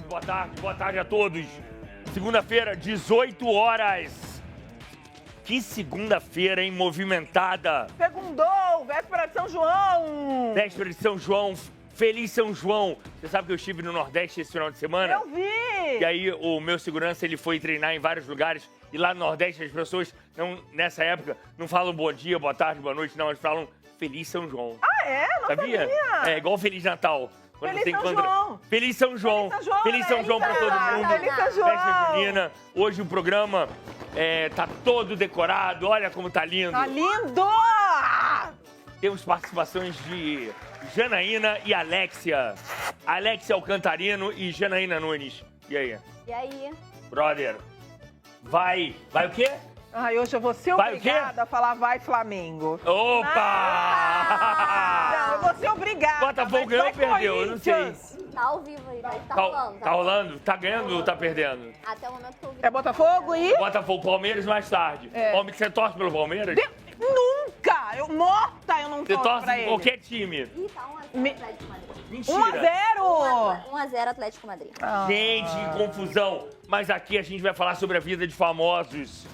boa tarde a todos. Segunda-feira, 18 horas. Que segunda-feira, hein, movimentada. Segundou, véspera de São João. Véspera de São João, feliz São João. Você sabe que eu estive no Nordeste esse final de semana? Eu vi. E aí o meu segurança, ele foi treinar em vários lugares. E lá no Nordeste as pessoas, nessa época, não falam bom dia, boa tarde, boa noite, não. Eles falam Feliz São João. Ah, é? Não sabia. É igual Feliz Natal. Quando Feliz você São encontra... João. Feliz São João. Feliz São João pra todo mundo. Feliz São João. Festa junina. Hoje o programa tá todo decorado. Olha como tá lindo. Tá lindo! Temos participações de Janaína e Alexia. Alexia Alcantarino e Janaína Nunes. E aí? E aí? Brother, vai o quê? Ai, hoje eu vou ser Vai o quê? obrigada a falar vai Flamengo. Opa! Não, eu vou ser obrigada. Botafogo ganhou ou perdeu? Eu não sei. Corinthians. Tá ao vivo aí, tá rolando. Tá rolando? Tá ganhando ou tá perdendo? Até o momento que eu vi. É Botafogo e... Botafogo, Palmeiras mais tarde. É. Você torce pelo Palmeiras? Nunca! Eu morta, eu não Você torço torce pra por ele. qualquer time. Ih, tá 1x0 Atlético Madrid. Mentira. 1-0! 1x0 Atlético Madrid. Gente, que confusão. Mas aqui a gente vai falar sobre a vida de famosos.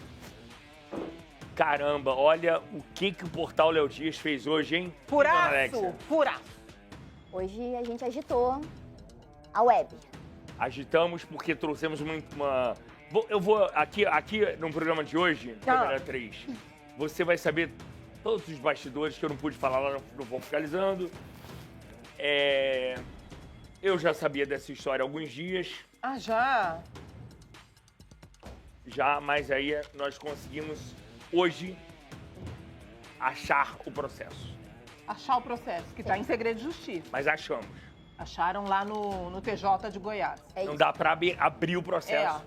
Caramba, olha o que o Portal Léo Dias fez hoje, hein? Dona Furaço, Alexia? furaço. Hoje a gente agitou a web. Agitamos porque trouxemos uma... Eu vou, aqui no programa de hoje, câmera 3, você vai saber todos os bastidores que eu não pude falar lá no Vou Fiscalizando. Eu já sabia dessa história há alguns dias. Ah, já? Já, mas aí nós conseguimos, hoje, achar o processo. Achar o processo, que tá em segredo de justiça. Mas achamos. Acharam lá no TJ de Goiás. É Não isso. dá pra abrir o processo,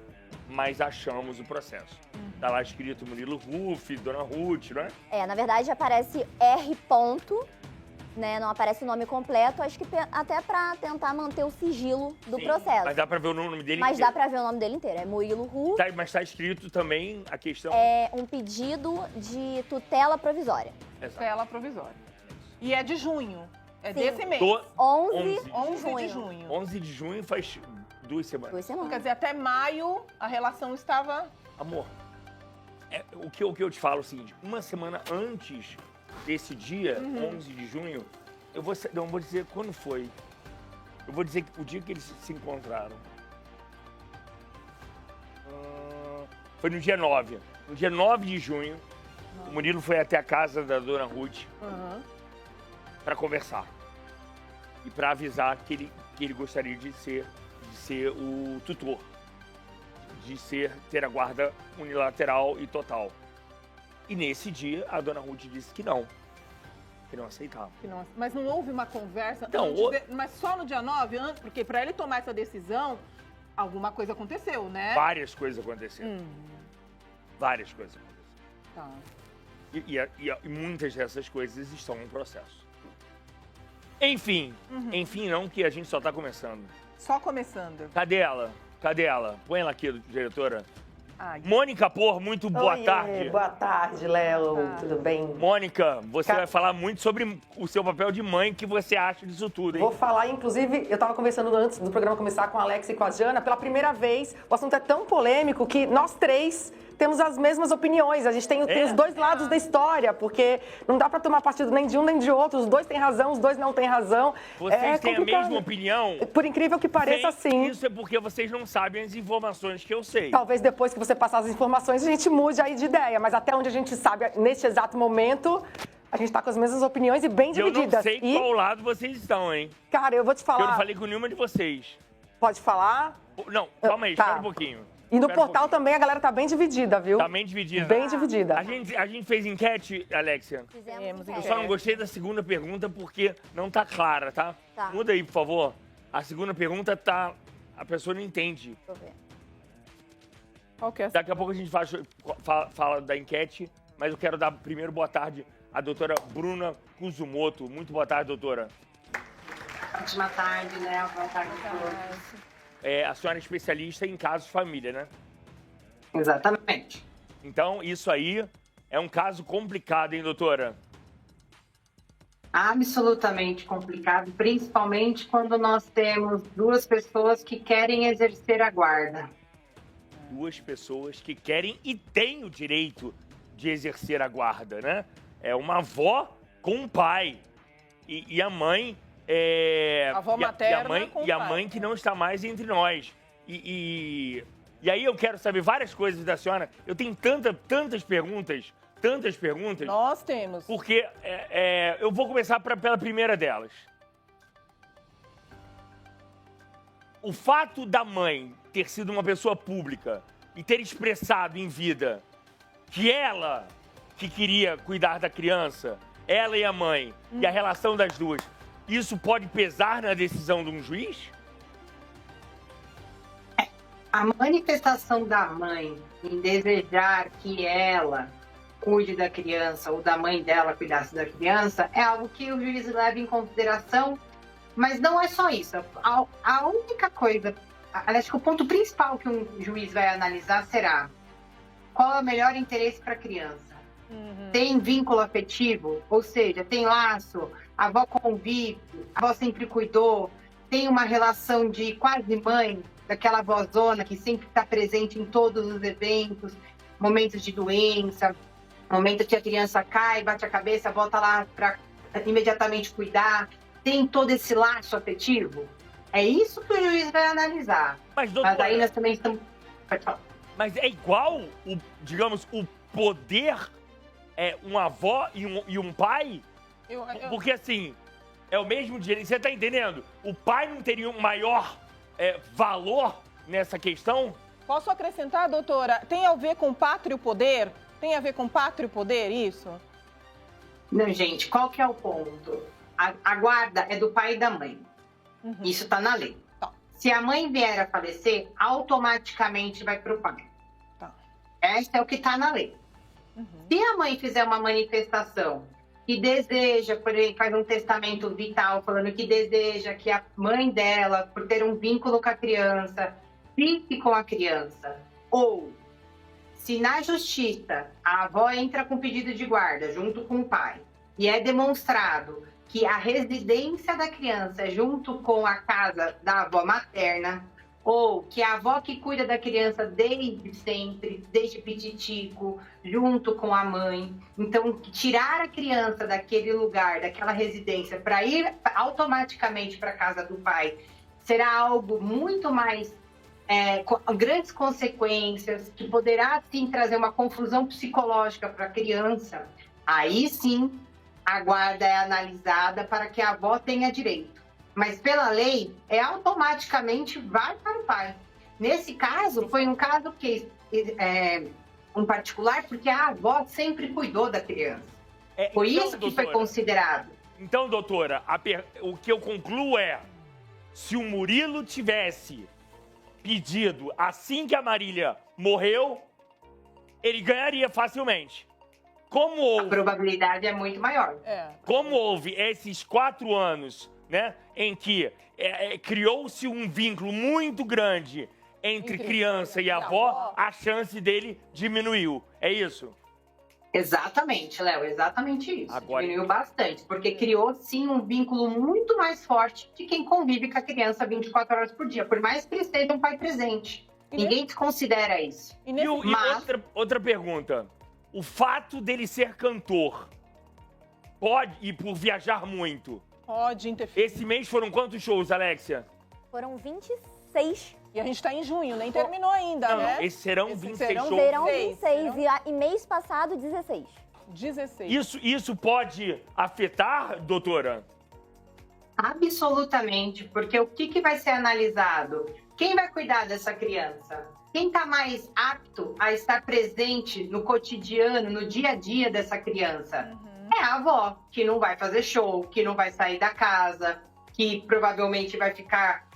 mas achamos o processo. Tá lá escrito Murilo Ruff, Dona Ruth, não é? Na verdade aparece R. ponto, né? Não aparece o nome completo, acho que até pra tentar manter o sigilo do Sim, processo. Mas dá pra ver o nome dele Mas dá inteiro. pra ver o nome dele inteiro. É Murilo Ruff. Mas tá escrito também a questão... É um pedido de tutela provisória. Exato. Tela provisória. E é de junho. É Sim. desse mês. 11 11 de junho. 11 de junho faz 2 semanas. 2 semanas. Quer dizer, até maio a relação estava... Amor, o que eu te falo é o seguinte, uma semana antes desse dia, 11 de junho, não vou dizer quando foi. Eu vou dizer que o dia que eles se encontraram. Foi no dia 9. No dia 9 de junho, o Murilo foi até a casa da Dona Ruth para conversar. E para avisar que ele gostaria de ser o tutor. De ter a guarda unilateral e total. E nesse dia, a Dona Ruth disse que não aceitava. Mas não houve uma conversa Então, mas só no dia 9, porque para ele tomar essa decisão, alguma coisa aconteceu, né? Várias coisas aconteceram. Várias coisas aconteceram. Tá. E muitas dessas coisas estão no processo. Enfim, não, que a gente só tá começando. Só começando. Cadê ela? Põe ela aqui, diretora. Ai. Mônica Porro, muito boa Oiê, tarde. Boa tarde, Léo. Tudo bem? Mônica, você vai falar muito sobre o seu papel de mãe, que você acha disso tudo, hein? Vou falar, inclusive, eu estava conversando antes do programa começar com a Alex e com a Jana. Pela primeira vez, o assunto é tão polêmico que nós três temos as mesmas opiniões. A gente tem os dois lados da história, porque não dá para tomar partido nem de um nem de outro. Os dois têm razão, os dois não têm razão. Vocês têm a complicado. mesma opinião? Por incrível que pareça, sim. Isso é porque vocês não sabem as informações que eu sei. Talvez depois que você passar as informações, a gente mude aí de ideia. Mas até onde a gente sabe, neste exato momento, a gente está com as mesmas opiniões e bem divididas. Eu não sei qual lado vocês estão, hein? Cara, eu vou te falar... Eu não falei com nenhuma de vocês. Pode falar? Não, calma aí, espera um pouquinho. E no Espera um portal pouquinho. também a galera tá bem dividida, viu? Tá bem dividida? Bem dividida. A gente fez enquete, Alexia. Fizemos Eu enquete. só não gostei da segunda pergunta porque não tá clara, tá? Tá. Muda aí, por favor. A segunda pergunta tá... A pessoa não entende. Deixa eu ver. Qual que é Daqui a pouco a gente fala da enquete, mas eu quero dar primeiro boa tarde à doutora Bruna Kuzumoto. Muito boa tarde, doutora. Ótima tarde, né? Boa tarde a todos. A senhora é especialista em casos de família, né? Exatamente. Então, isso aí é um caso complicado, hein, doutora? Absolutamente complicado, principalmente quando nós temos duas pessoas que querem exercer a guarda. Duas pessoas que querem e têm o direito de exercer a guarda, né? É uma avó com um pai. E a mãe... A avó materna com o e a pai. mãe que não está mais entre nós. E aí eu quero saber várias coisas da senhora. Eu tenho tantas perguntas, Nós temos. porque eu vou começar pela primeira delas. O fato da mãe ter sido uma pessoa pública e ter expressado em vida que ela que queria cuidar da criança, ela e a mãe, e a relação das duas, isso pode pesar na decisão de um juiz? A manifestação da mãe em desejar que ela cuide da criança ou da mãe dela cuidasse da criança é algo que o juiz leva em consideração, mas não é só isso. A única coisa, acho que o ponto principal que um juiz vai analisar será qual é o melhor interesse para a criança. Tem vínculo afetivo, ou seja, tem laço, a avó convive, a avó sempre cuidou, tem uma relação de quase mãe, daquela avózona que sempre está presente em todos os eventos, momentos de doença, momentos que a criança cai, bate a cabeça, volta lá para imediatamente cuidar, tem todo esse laço afetivo. É isso que o juiz vai analisar. Mas, doutora, Mas aí nós também estamos... Pode falar. mas é igual, o poder uma avó e um pai? Porque assim, é o mesmo direito. Você tá entendendo? O pai não teria um maior valor nessa questão? Posso acrescentar, doutora? Tem a ver com pátrio poder? Tem a ver com pátrio poder, isso? Não, gente, qual que é o ponto? A guarda é do pai e da mãe. Isso está na lei. Tá. Se a mãe vier a falecer, automaticamente vai para o pai. Tá. Esse é o que está na lei. Se a mãe fizer uma manifestação que deseja, por exemplo, faz um testamento vital falando que deseja que a mãe dela, por ter um vínculo com a criança, fique com a criança, ou se na justiça a avó entra com pedido de guarda junto com o pai e é demonstrado que a residência da criança é junto com a casa da avó materna, ou que a avó que cuida da criança desde sempre, desde pititico, junto com a mãe. Então, tirar a criança daquele lugar, daquela residência, para ir automaticamente para a casa do pai, será algo muito mais com grandes consequências, que poderá, sim, trazer uma confusão psicológica para a criança. Aí, sim, a guarda é analisada para que a avó tenha direito. Mas pela lei, automaticamente vai para o pai. Nesse caso, foi um caso que um particular, porque a avó sempre cuidou da criança. Foi então, isso que doutora, foi considerado. Então, doutora, o que eu concluo é, se o Murilo tivesse pedido assim que a Marília morreu, ele ganharia facilmente. Como houve, A probabilidade é muito maior. como houve esses 4 anos, né, em que criou-se um vínculo muito grande entre criança e avó, a chance dele diminuiu. É isso? Exatamente, Léo, exatamente isso. Agora, Diminuiu bastante, porque criou, sim, um vínculo muito mais forte de quem convive com a criança 24 horas por dia, por mais que ele seja um pai presente. Ninguém desconsidera isso. Outra pergunta. O fato dele ser cantor pode, e por viajar muito, pode interferir. Esse mês foram quantos shows, Alexia? Foram 26. E a gente tá em junho, nem terminou ainda, Não, né? esses serão 26 shows. Serão 26. 26 e mês passado 16. 16. Isso pode afetar, doutora? Absolutamente, porque o que vai ser analisado? Quem vai cuidar dessa criança? Quem está mais apto a estar presente no cotidiano, no dia a dia dessa criança? É a avó, que não vai fazer show, que não vai sair da casa, que provavelmente vai ficar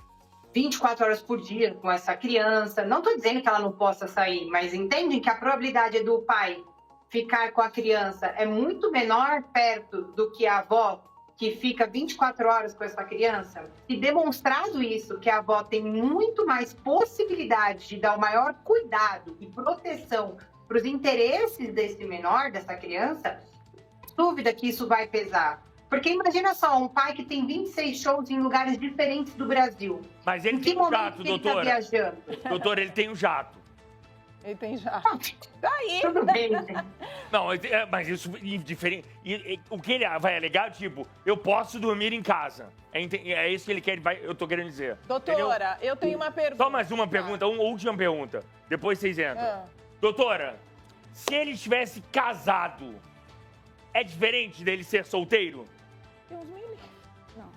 24 horas por dia com essa criança. Não estou dizendo que ela não possa sair, mas entendem que a probabilidade do pai ficar com a criança é muito menor perto do que a avó, que fica 24 horas com essa criança. E demonstrado isso, que a avó tem muito mais possibilidade de dar o maior cuidado e proteção para os interesses desse menor, dessa criança, dúvida que isso vai pesar. Porque imagina só, um pai que tem 26 shows em lugares diferentes do Brasil. Mas ele Em que tem um momento jato, que ele tá doutora. viajando? Doutora, ele tem um jato. Ele tem já. Daí. Tudo bem, gente. Não, mas isso é diferente. O que ele vai alegar, tipo, eu posso dormir em casa. É isso que ele quer, eu tô querendo dizer. Doutora, eu tenho uma pergunta. Só mais uma pergunta, uma última pergunta. Depois vocês entram. Doutora, se ele estivesse casado, é diferente dele ser solteiro? Deus me livre.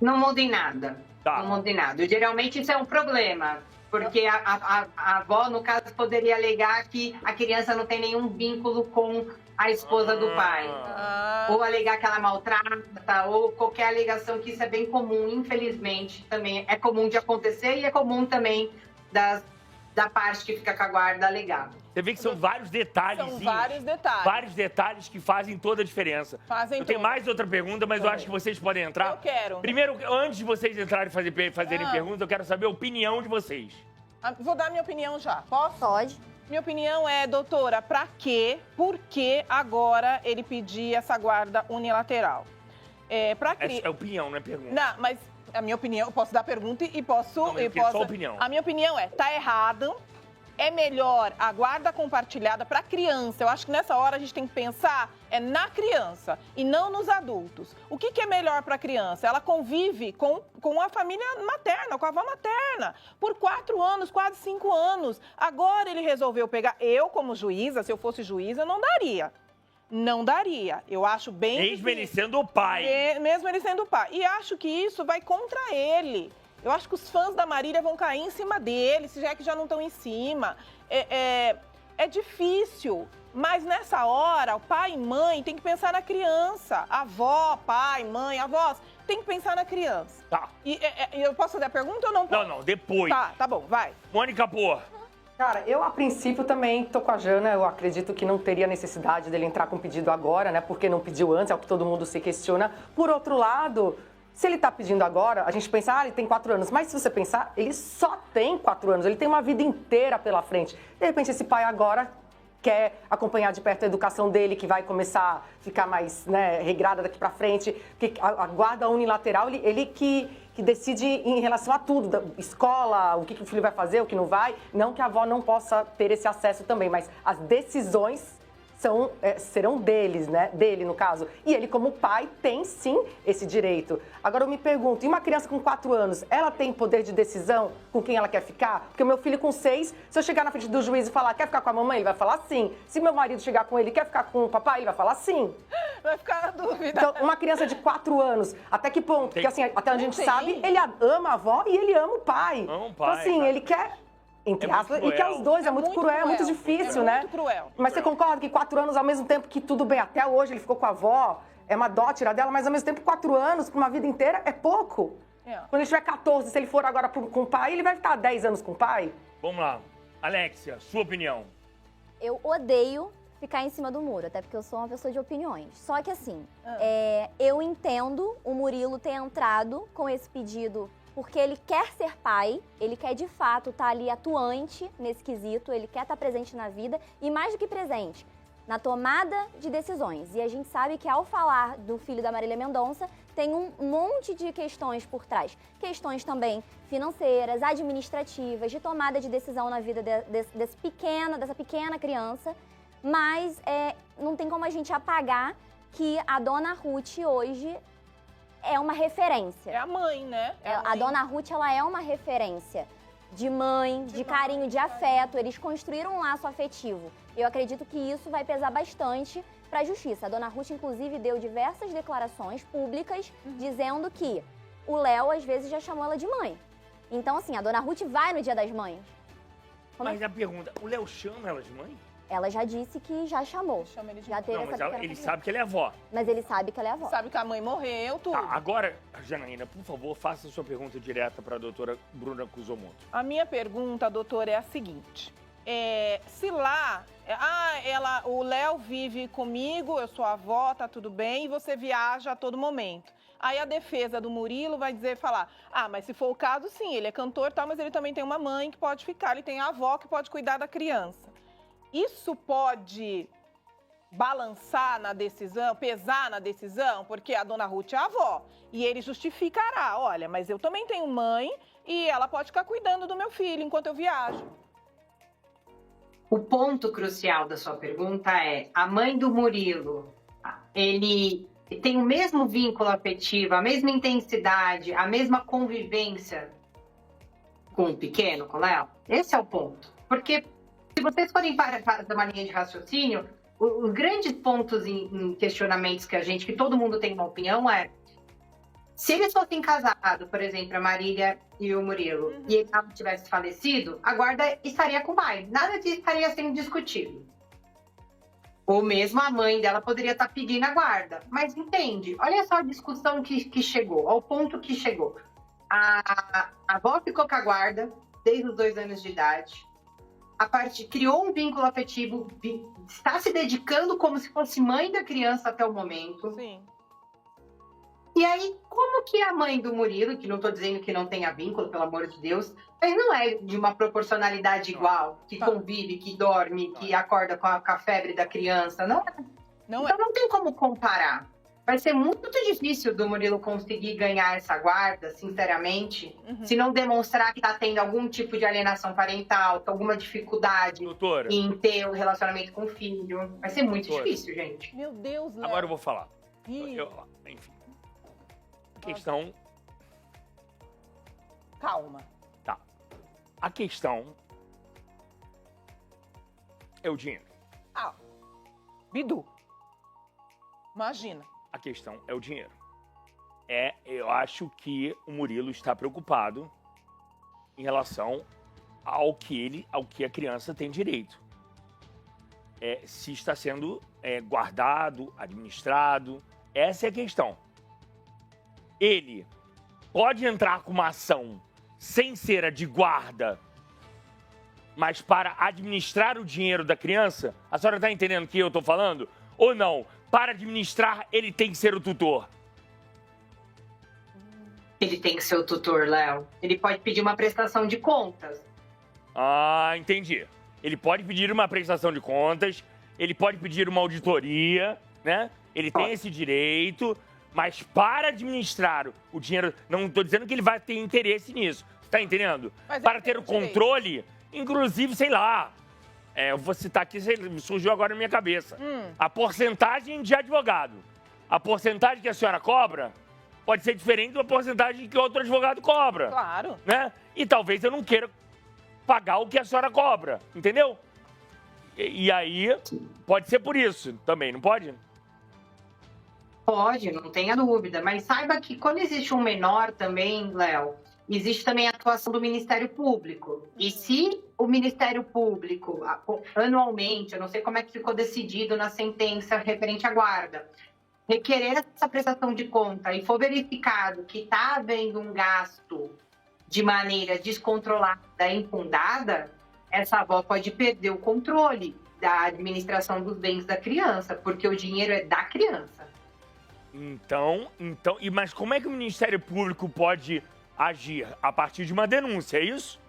Não muda em nada. Tá. Não muda em nada. Geralmente isso é um problema. Porque a avó, no caso, poderia alegar que a criança não tem nenhum vínculo com a esposa do pai. Ou alegar que ela maltrata, ou qualquer alegação, que isso é bem comum, infelizmente. Também é comum de acontecer e é comum também da parte que fica com a guarda alegar. Você vê que são vários detalhes. São vários detalhes. Vários detalhes que fazem toda a diferença. Fazem eu tenho tudo. mais outra pergunta, mas eu acho que vocês podem entrar. Eu quero. Primeiro, antes de vocês entrarem e fazerem perguntas, eu quero saber a opinião de vocês. Vou dar minha opinião já. Posso? Pode. Minha opinião é, doutora, pra quê? Por que agora ele pedir essa guarda unilateral? Essa é opinião, não é pergunta. Não, mas a minha opinião, eu posso dar pergunta e posso... Não, eu quero só opinião. A minha opinião é, tá errado, é melhor a guarda compartilhada pra criança. Eu acho que nessa hora a gente tem que pensar na criança e não nos adultos. O que é melhor pra criança? Ela convive com a família materna, com a avó materna, por 4 anos, quase 5 anos. Agora ele resolveu pegar. Eu, como juíza, se eu fosse juíza, não daria. Não daria. Eu acho bem Mesmo ele sendo o pai. Mesmo ele sendo o pai. E acho que isso vai contra ele. Eu acho que os fãs da Marília vão cair em cima dele, se já é que já não estão em cima. É difícil, mas nessa hora, o pai e mãe tem que pensar na criança. Avó, pai, mãe, avós, tem que pensar na criança. Tá. E eu posso fazer a pergunta ou não posso? Não, depois. Tá bom, vai. Mônica, pô. Cara, eu a princípio também tô com a Jana, eu acredito que não teria necessidade dele entrar com pedido agora, né? Porque não pediu antes, é o que todo mundo se questiona. Por outro lado, se ele tá pedindo agora, a gente pensa, ele tem 4 anos. Mas se você pensar, ele só tem 4 anos, ele tem uma vida inteira pela frente. De repente, esse pai agora quer acompanhar de perto a educação dele, que vai começar a ficar mais, né, regrada daqui pra frente. Porque a guarda unilateral, ele que decide em relação a tudo, escola, o que o filho vai fazer, o que não vai. Não que a avó não possa ter esse acesso também, mas as decisões serão deles, né? Dele, no caso. E ele, como pai, tem sim esse direito. Agora eu me pergunto, e uma criança com 4 anos, ela tem poder de decisão com quem ela quer ficar? Porque o meu filho com 6, se eu chegar na frente do juiz e falar, quer ficar com a mamãe? Ele vai falar sim. Se meu marido chegar com ele, quer ficar com o papai? Ele vai falar sim. Vai ficar na dúvida. Então, uma criança de 4 anos, até que ponto? Porque assim, até onde a gente sabe, ele ama a avó e ele ama o pai. Ama o pai, então assim, tá. ele quer... Entre aspas, muito e quer os dois, é muito cruel, é muito difícil, né? É muito cruel. Mas você concorda que 4 anos, ao mesmo tempo que tudo bem, até hoje ele ficou com a avó, é uma dó tirar dela, mas ao mesmo tempo 4 anos, para uma vida inteira, é pouco. Quando ele tiver 14, se ele for agora com o pai, ele vai ficar 10 anos com o pai? Vamos lá. Alexia, sua opinião. Eu odeio ficar em cima do muro, até porque eu sou uma pessoa de opiniões. Só que assim, eu entendo o Murilo ter entrado com esse pedido porque ele quer ser pai, ele quer de fato estar ali atuante nesse quesito, ele quer estar presente na vida e mais do que presente, na tomada de decisões. E a gente sabe que ao falar do filho da Marília Mendonça, tem um monte de questões por trás. Questões também financeiras, administrativas, de tomada de decisão na vida dessa pequena criança. Mas não tem como a gente apagar que a dona Ruth hoje é uma referência. É a mãe, né? A dona Ruth, ela é uma referência de mãe, de carinho, de afeto. Eles construíram um laço afetivo. Eu acredito que isso vai pesar bastante para a justiça. A dona Ruth, inclusive, deu diversas declarações públicas dizendo que o Léo, às vezes, já chamou ela de mãe. Então, assim, a dona Ruth vai no Dia das Mães. Mas a pergunta, o Léo chama ela de mãe? Ela já disse que já chamou. Chama ele de já mãe. teve Não, essa mas ele sabe que ele é avó. Mas ele sabe que ela é avó. Sabe que a mãe morreu, tudo. Tá, agora, Janaína, por favor, faça a sua pergunta direta para a doutora Bruna Cusomoto. A minha pergunta, doutora, é a seguinte. Se lá, o Léo vive comigo, eu sou a avó, tá tudo bem, e você viaja a todo momento. Aí a defesa do Murilo vai falar, mas se for o caso, sim, ele é cantor, tal, mas ele também tem uma mãe que pode ficar, ele tem a avó que pode cuidar da criança. Isso pode balançar na decisão, pesar na decisão, porque a dona Ruth é a avó. E ele justificará, olha, mas eu também tenho mãe e ela pode ficar cuidando do meu filho enquanto eu viajo. O ponto crucial da sua pergunta é, a mãe do Murilo, ele tem o mesmo vínculo afetivo, a mesma intensidade, a mesma convivência com o pequeno, com o Léo? Esse é o ponto. Porque se vocês forem para uma linha de raciocínio, os grandes pontos em questionamentos que todo mundo tem uma opinião é, se eles fossem casados, por exemplo, a Marília e o Murilo, e ele não tivesse falecido, a guarda estaria com o pai. Nada disso estaria sendo discutido. Ou mesmo a mãe dela poderia estar pedindo a guarda. Mas entende, olha só a discussão que chegou, ao ponto que chegou. A avó ficou com a guarda desde os 2 anos de idade. Criou um vínculo afetivo, está se dedicando como se fosse mãe da criança até o momento. Sim. E aí, como que a mãe do Murilo, que não estou dizendo que não tenha vínculo, pelo amor de Deus, mas não é de uma proporcionalidade igual, que convive, que dorme, que acorda com a febre da criança, não é? Então não tem como comparar. Vai ser muito difícil do Murilo conseguir ganhar essa guarda, sinceramente, se não demonstrar que está tendo algum tipo de alienação parental, alguma dificuldade em ter um relacionamento com o filho. Vai ser muito difícil, gente. Meu Deus, Léo. Agora eu vou falar. Enfim. A questão... Calma. Tá. A questão é o dinheiro. Bidu. Imagina. A questão é o dinheiro. Eu acho que o Murilo está preocupado em relação ao que a criança tem direito. Se está sendo guardado, administrado. Essa é a questão. Ele pode entrar com uma ação sem ser a de guarda, mas para administrar o dinheiro da criança. A senhora está entendendo o que eu estou falando? Ou não? Para administrar, ele tem que ser o tutor. Ele tem que ser o tutor, Léo. Ele pode pedir uma prestação de contas. Entendi. Ele pode pedir uma prestação de contas, ele pode pedir uma auditoria, né? Ele tem esse direito, mas para administrar o dinheiro... Não estou dizendo que ele vai ter interesse nisso, você está entendendo? Para ter o controle, inclusive, sei lá... eu vou citar aqui, surgiu agora na minha cabeça. A porcentagem de advogado. A porcentagem que a senhora cobra pode ser diferente da porcentagem que outro advogado cobra. Claro. Né? E talvez eu não queira pagar o que a senhora cobra, entendeu? E aí, pode ser por isso também, não pode? Pode, não tenha dúvida. Mas saiba que quando existe um menor também, Léo, existe também a atuação do Ministério Público. E se o Ministério Público, anualmente, eu não sei como é que ficou decidido na sentença referente à guarda, requerer essa prestação de conta e for verificado que está havendo um gasto de maneira descontrolada e infundada, essa avó pode perder o controle da administração dos bens da criança, porque o dinheiro é da criança. Mas como é que o Ministério Público pode agir? A partir de uma denúncia, é isso?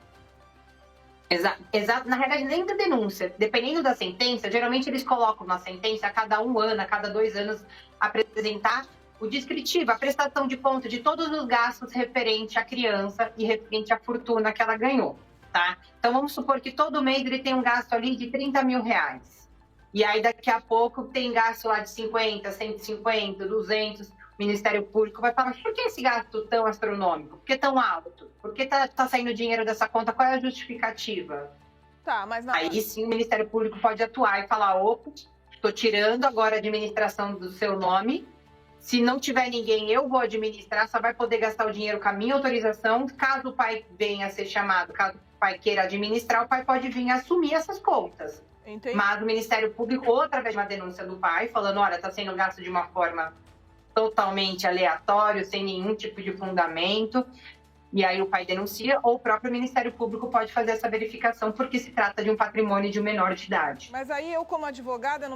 Exato. Na realidade, nem da denúncia. Dependendo da sentença, geralmente eles colocam na sentença a cada 1 ano, a cada 2 anos, apresentar o descritivo, a prestação de conta de todos os gastos referente à criança e referente à fortuna que ela ganhou, tá? Então, vamos supor que todo mês ele tem um gasto ali de 30 mil reais. E aí, daqui a pouco, tem gasto lá de 50, 150, 200... O Ministério Público vai falar, por que esse gasto tão astronômico? Por que tão alto? Por que tá saindo dinheiro dessa conta? Qual é a justificativa? Aí sim o Ministério Público pode atuar e falar, opa, estou tirando agora a administração do seu nome. Se não tiver ninguém, eu vou administrar, só vai poder gastar o dinheiro com a minha autorização. Caso o pai venha a ser chamado, caso o pai queira administrar, o pai pode vir assumir essas contas. Entendi. Mas o Ministério Público, ou através de uma denúncia do pai, falando, olha, está sendo gasto de uma forma totalmente aleatório, sem nenhum tipo de fundamento, e aí o pai denuncia, ou o próprio Ministério Público pode fazer essa verificação, porque se trata de um patrimônio de um menor de idade. Mas aí eu, como advogada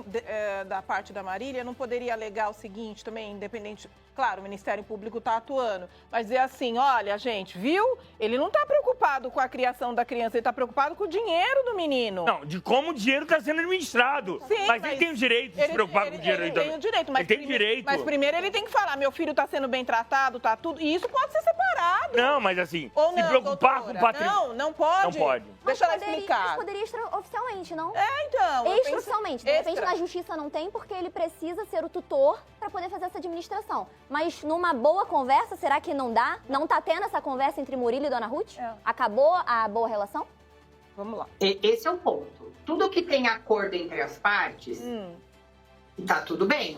da parte da Marília, não poderia alegar o seguinte também, independente... claro, o Ministério Público está atuando. Mas dizer assim, olha, gente, viu? Ele não está preocupado com a criação da criança, ele está preocupado com o dinheiro do menino. Não, de como o dinheiro está sendo administrado. Sim, mas ele tem o direito de se preocupar com o dinheiro. Ele tem o direito, mas, ele tem direito. Mas primeiro ele tem que falar, meu filho está sendo bem tratado, tá tudo. E isso pode ser separado. Não, mas assim, Ou se não, preocupar doutora? com o patrimônio... Não pode. Não pode. Deixa ela Mas explicar. poderia extraoficialmente, não? Então. eu pensei- Extraoficialmente. De repente, extra. na justiça não tem, porque ele precisa ser o tutor para poder fazer essa administração. Mas numa boa conversa, será que não dá? Não tá tendo essa conversa entre Murilo e Dona Ruth? É. Acabou a boa relação? Vamos lá. Esse é o ponto. Tudo que tem acordo entre as partes, tá tudo bem.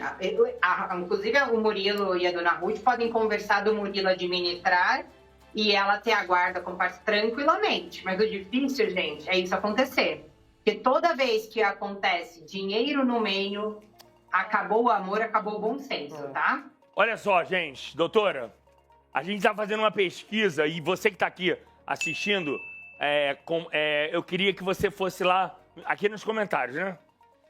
Inclusive, o Murilo e a Dona Ruth podem conversar do Murilo administrar e ela ter a guarda com parte tranquilamente. Mas o difícil, gente, é isso acontecer. Porque toda vez que acontece dinheiro no meio, acabou o amor, acabou o bom senso, tá? Olha só, gente, doutora, a gente está fazendo uma pesquisa e você que está aqui assistindo, eu queria que você fosse lá, aqui nos comentários, né?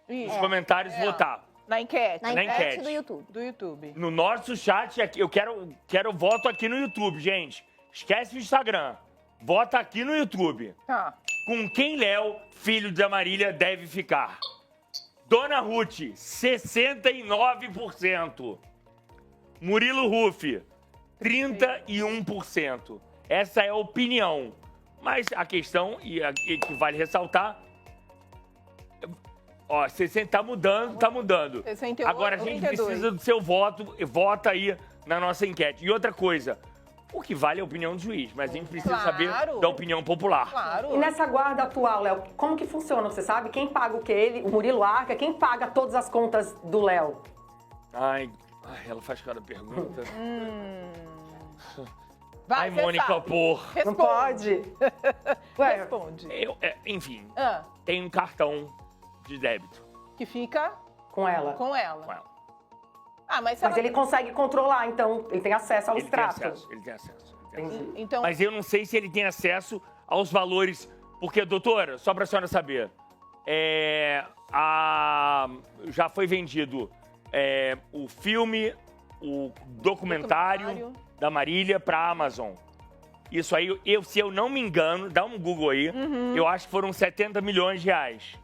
Isso. Nos comentários votar. Na enquete. Na Na enquete enquete. do YouTube. Do YouTube. No nosso chat, aqui, eu quero voto aqui no YouTube, gente. Esquece o Instagram. Vota aqui no YouTube. Tá. Com quem Léo, filho da Marília, deve ficar? Dona Ruth, 69%. Murilo Ruff, 31%. Essa é a opinião. Mas a questão, e que vale ressaltar, ó, 60 tá mudando. 68, Agora a gente 32. precisa do seu voto, vota aí na nossa enquete. E outra coisa, o que vale é a opinião do juiz, mas a gente precisa saber da opinião popular. Claro. E nessa guarda atual, Léo, como que funciona? Você sabe? Quem paga o quê? O Murilo arca? Quem paga todas as contas do Léo? Ai, ela faz cada pergunta. Vai, Ai, você Mônica, sabe. porra. Responde. Não pode? Ué, Responde. Enfim, Ah, tem um cartão de débito que fica com ela. com ela. com ela. Ah, mas se Mas ela... ele consegue controlar, então ele tem acesso ao Ele tem extrato. acesso, ele tem acesso. Entendi. Então, Mas eu não sei se ele tem acesso aos valores. Porque, doutora, só pra senhora saber, já foi vendido o filme, o documentário da Marília pra Amazon. Isso aí, se eu não me engano, dá um Google aí, eu acho que foram 70 milhões de reais.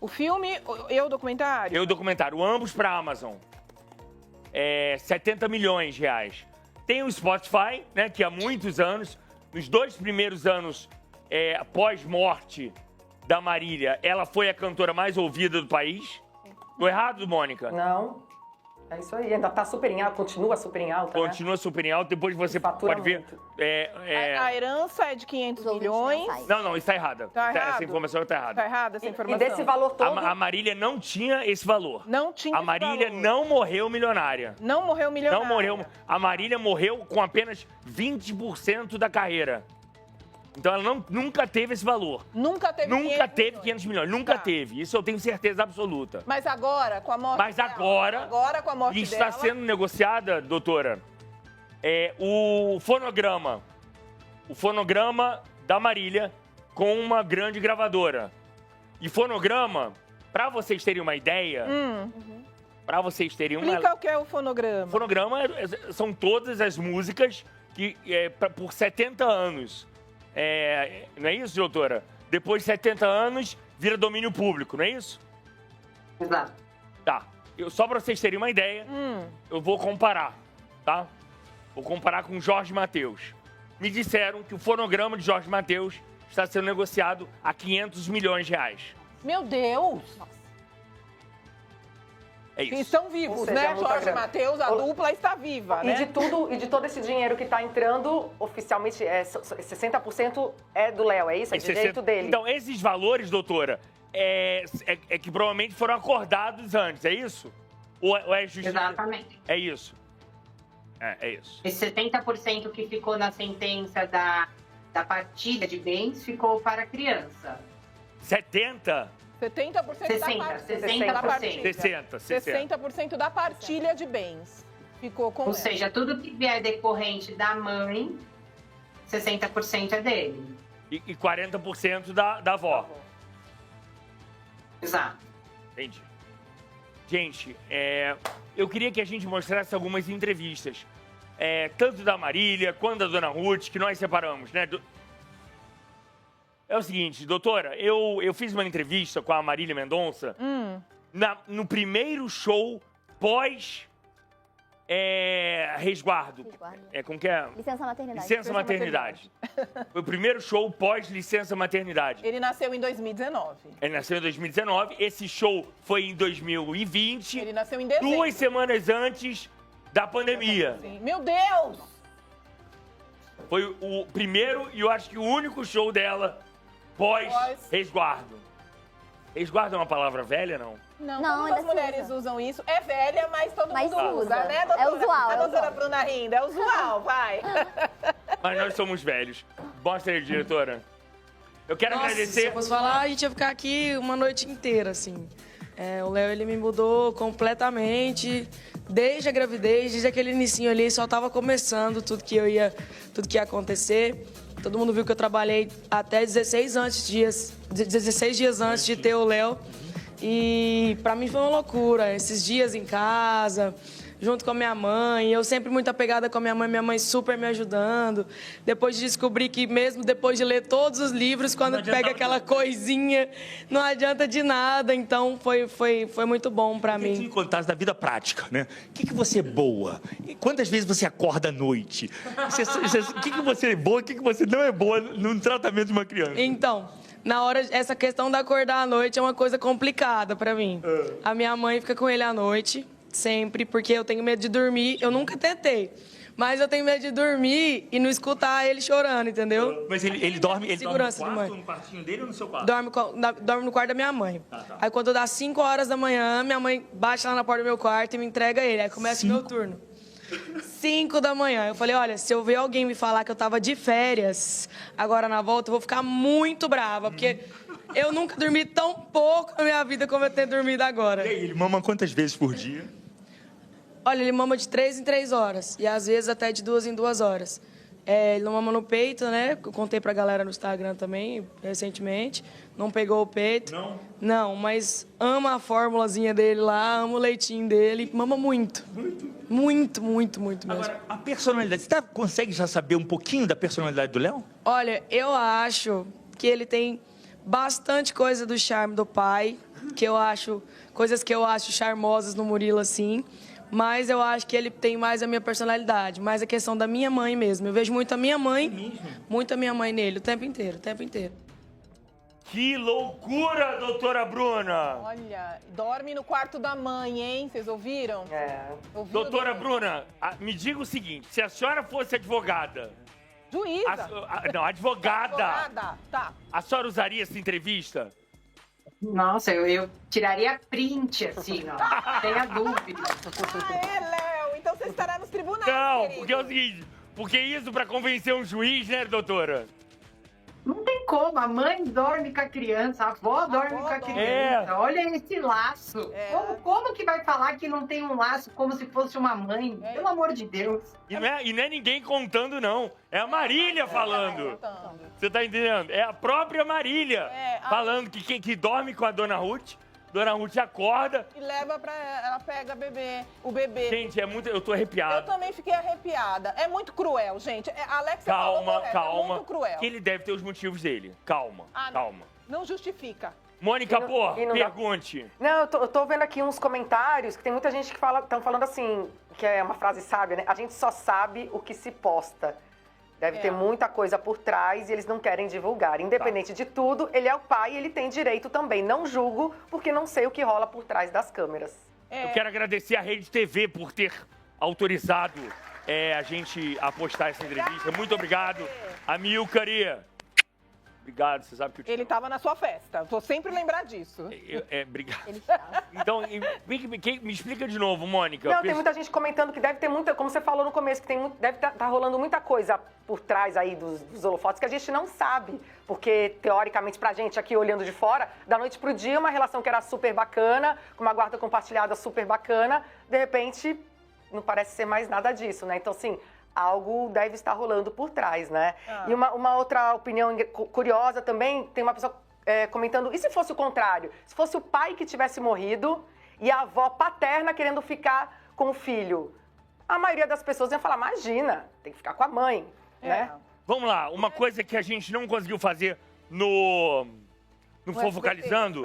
o filme e o documentário? Eu documentário, ambos pra Amazon. 70 milhões de reais. Tem o Spotify, né, que há muitos anos, nos 2 primeiros anos pós-morte da Marília, ela foi a cantora mais ouvida do país. Tô errado, Mônica? Não. É isso aí. Ainda tá super em alta, continua super em alta, né? Continua super em alta, depois você Fatura pode ver. muito. A herança é de 500 Os ouvintes milhões. mensais. Não, isso tá errada. Tá errado? Essa informação tá errada. Tá errada essa E informação? desse valor todo... A Marília não tinha esse valor. Não tinha A esse Marília valor. não morreu milionária. Não morreu milionária. Não morreu. A Marília morreu com apenas 20% da carreira. Então ela nunca teve esse valor. Nunca teve 500 Nunca teve milhões. 500 milhões. Nunca Tá. teve. Isso eu tenho certeza absoluta. Mas agora, com a morte Mas dela, agora com a morte está dela, sendo negociada, doutora, o fonograma. O fonograma da Marília com uma grande gravadora. E fonograma, para vocês terem uma ideia, para vocês terem uma... explica o que é o fonograma. Fonograma são todas as músicas que por 70 anos. Não é isso, doutora? Depois de 70 anos, vira domínio público, não é isso? Exato. Tá. Só para vocês terem uma ideia, eu vou comparar, tá? Vou comparar com Jorge Mateus. Me disseram que o fonograma de Jorge Mateus está sendo negociado a 500 milhões de reais. Meu Deus! É isso. Estão vivos, Ou seja, é né? muita Jorge grana. Mateus, a dupla está viva, E né? de todo esse dinheiro que tá entrando, oficialmente, 60% é do Léo, é isso? É direito dele. Então, esses valores, doutora, que provavelmente foram acordados antes, é isso? Ou é justiça? Exatamente. É isso. É isso. Esse 70% que ficou na sentença da partilha de bens ficou para a criança. 70? 70% da 60%. partilha. 60. 60% da partilha de bens ficou com Ou ela. seja, tudo que vier decorrente da mãe, 60% é dele. E 40% da avó. Exato. Entendi. Gente, eu queria que a gente mostrasse algumas entrevistas. Tanto da Marília quanto da Dona Ruth, que nós separamos, né? É o seguinte, doutora, eu fiz uma entrevista com a Marília Mendonça no primeiro show pós resguardo. Como que é? Licença maternidade. Licença maternidade. Foi o primeiro show pós licença maternidade. Ele nasceu em 2019. Ele nasceu em 2019. Esse show foi em 2020. Ele nasceu em dezembro. 2 semanas antes da pandemia. Sim. Meu Deus! Foi o primeiro e eu acho que o único show dela pós-resguardo. Resguardo é uma palavra velha, não? Não, todas as mulheres usam isso. É velha, mas todo mundo usa, né, doutora? É usual. A doutora Bruna rindo, é usual, vai. Mas nós somos velhos. Mostra aí, diretora. Eu quero agradecer... Se eu fosse falar, a gente ia ficar aqui uma noite inteira, assim. O Léo, ele me mudou completamente, desde a gravidez, desde aquele inicinho ali, só tava começando tudo que ia acontecer. Todo mundo viu que eu trabalhei até 16 dias antes de ter o Léo. E pra mim foi uma loucura, esses dias em casa, junto com a minha mãe, eu sempre muito apegada com a minha mãe super me ajudando. Depois de descobrir que mesmo depois de ler todos os livros, quando pega aquela coisinha, não adianta de nada. Então foi muito bom pra mim. Me contasse da vida prática, né? O que você é boa? Quantas vezes você acorda à noite? O que você é boa, o que você não é boa no tratamento de uma criança? Então, na hora, essa questão de acordar à noite é uma coisa complicada pra mim. A minha mãe fica com ele à noite, sempre, porque eu tenho medo de dormir. Eu nunca tentei, mas eu tenho medo de dormir e não escutar ele chorando, entendeu? Mas ele dorme no quarto, no quartinho dele ou no seu quarto? Dorme no quarto da minha mãe. Tá. Aí quando dá 5 horas da manhã, minha mãe bate lá na porta do meu quarto e me entrega ele. Aí começa o meu turno. 5 da manhã. Eu falei, olha, se eu ver alguém me falar que eu tava de férias, agora na volta, eu vou ficar muito brava, porque eu nunca dormi tão pouco na minha vida como eu tenho dormido agora. E aí, ele mama quantas vezes por dia? Olha, ele mama de 3 em 3 horas, e às vezes até de 2 em 2 horas. Ele não mama no peito, né? Eu contei pra galera no Instagram também, recentemente. Não pegou o peito. Não? Não, mas ama a formulazinha dele lá, ama o leitinho dele. Mama muito. Muito mesmo. Agora, a personalidade, você consegue já saber um pouquinho da personalidade do Léo? Olha, eu acho que ele tem bastante coisa do charme do pai, coisas que eu acho charmosas no Murilo, assim. Mas eu acho que ele tem mais a minha personalidade, mais a questão da minha mãe mesmo. Eu vejo muito a minha mãe, nele, o tempo inteiro. Que loucura, doutora Bruna! Olha, dorme no quarto da mãe, hein? Vocês ouviram? Ouviram, Doutora Bruna, me diga o seguinte, se a senhora fosse advogada... Juíza. Não, advogada. Tá. A senhora usaria essa entrevista? Nossa, eu tiraria print, assim, ó. Tenha dúvida. Léo, então você estará nos tribunais, Não, querido. porque é o seguinte, porque isso pra convencer um juiz, né, doutora? Não tem como, a mãe dorme com a criança, a avó dorme com a criança. Olha esse laço. Como que vai falar que não tem um laço como se fosse uma mãe? Pelo amor de Deus. E não é ninguém contando, não. É a Marília falando. Você tá entendendo? É a própria Marília falando que dorme com a Dona Ruth. Dona Ruth acorda. E leva pra ela, pega o bebê. Gente, eu tô arrepiado. Eu também fiquei arrepiada. É muito cruel, gente. A Alexia falou correto, é muito cruel. Que ele deve ter os motivos dele. Calma. Não justifica. Mônica, pergunte. Não, eu tô vendo aqui uns comentários que tem muita gente que estão falando assim, que é uma frase sábia, né? A gente só sabe o que se posta. Deve ter muita coisa por trás e eles não querem divulgar. Independente de tudo, ele é o pai e ele tem direito também. Não julgo, porque não sei o que rola por trás das câmeras. Eu quero agradecer a Rede TV por ter autorizado a gente a postar essa entrevista. Muito obrigado. Amilcari. Obrigado, você sabe que eu te... Ele estava na sua festa. Vou sempre lembrar disso. Obrigado. Então, me explica de novo, Mônica. Não, tem muita gente comentando que deve ter muita, como você falou no começo, que deve tá rolando muita coisa por trás aí dos holofotes que a gente não sabe. Porque, teoricamente, pra gente aqui olhando de fora, da noite pro dia, uma relação que era super bacana, com uma guarda compartilhada super bacana, de repente, não parece ser mais nada disso, né? Então, assim, algo deve estar rolando por trás, né? E uma outra opinião curiosa também, tem uma pessoa comentando, e se fosse o contrário? Se fosse o pai que tivesse morrido e a avó paterna querendo ficar com o filho? A maioria das pessoas ia falar, imagina, tem que ficar com a mãe, né? Vamos lá, uma coisa que a gente não conseguiu fazer no Fofocalizando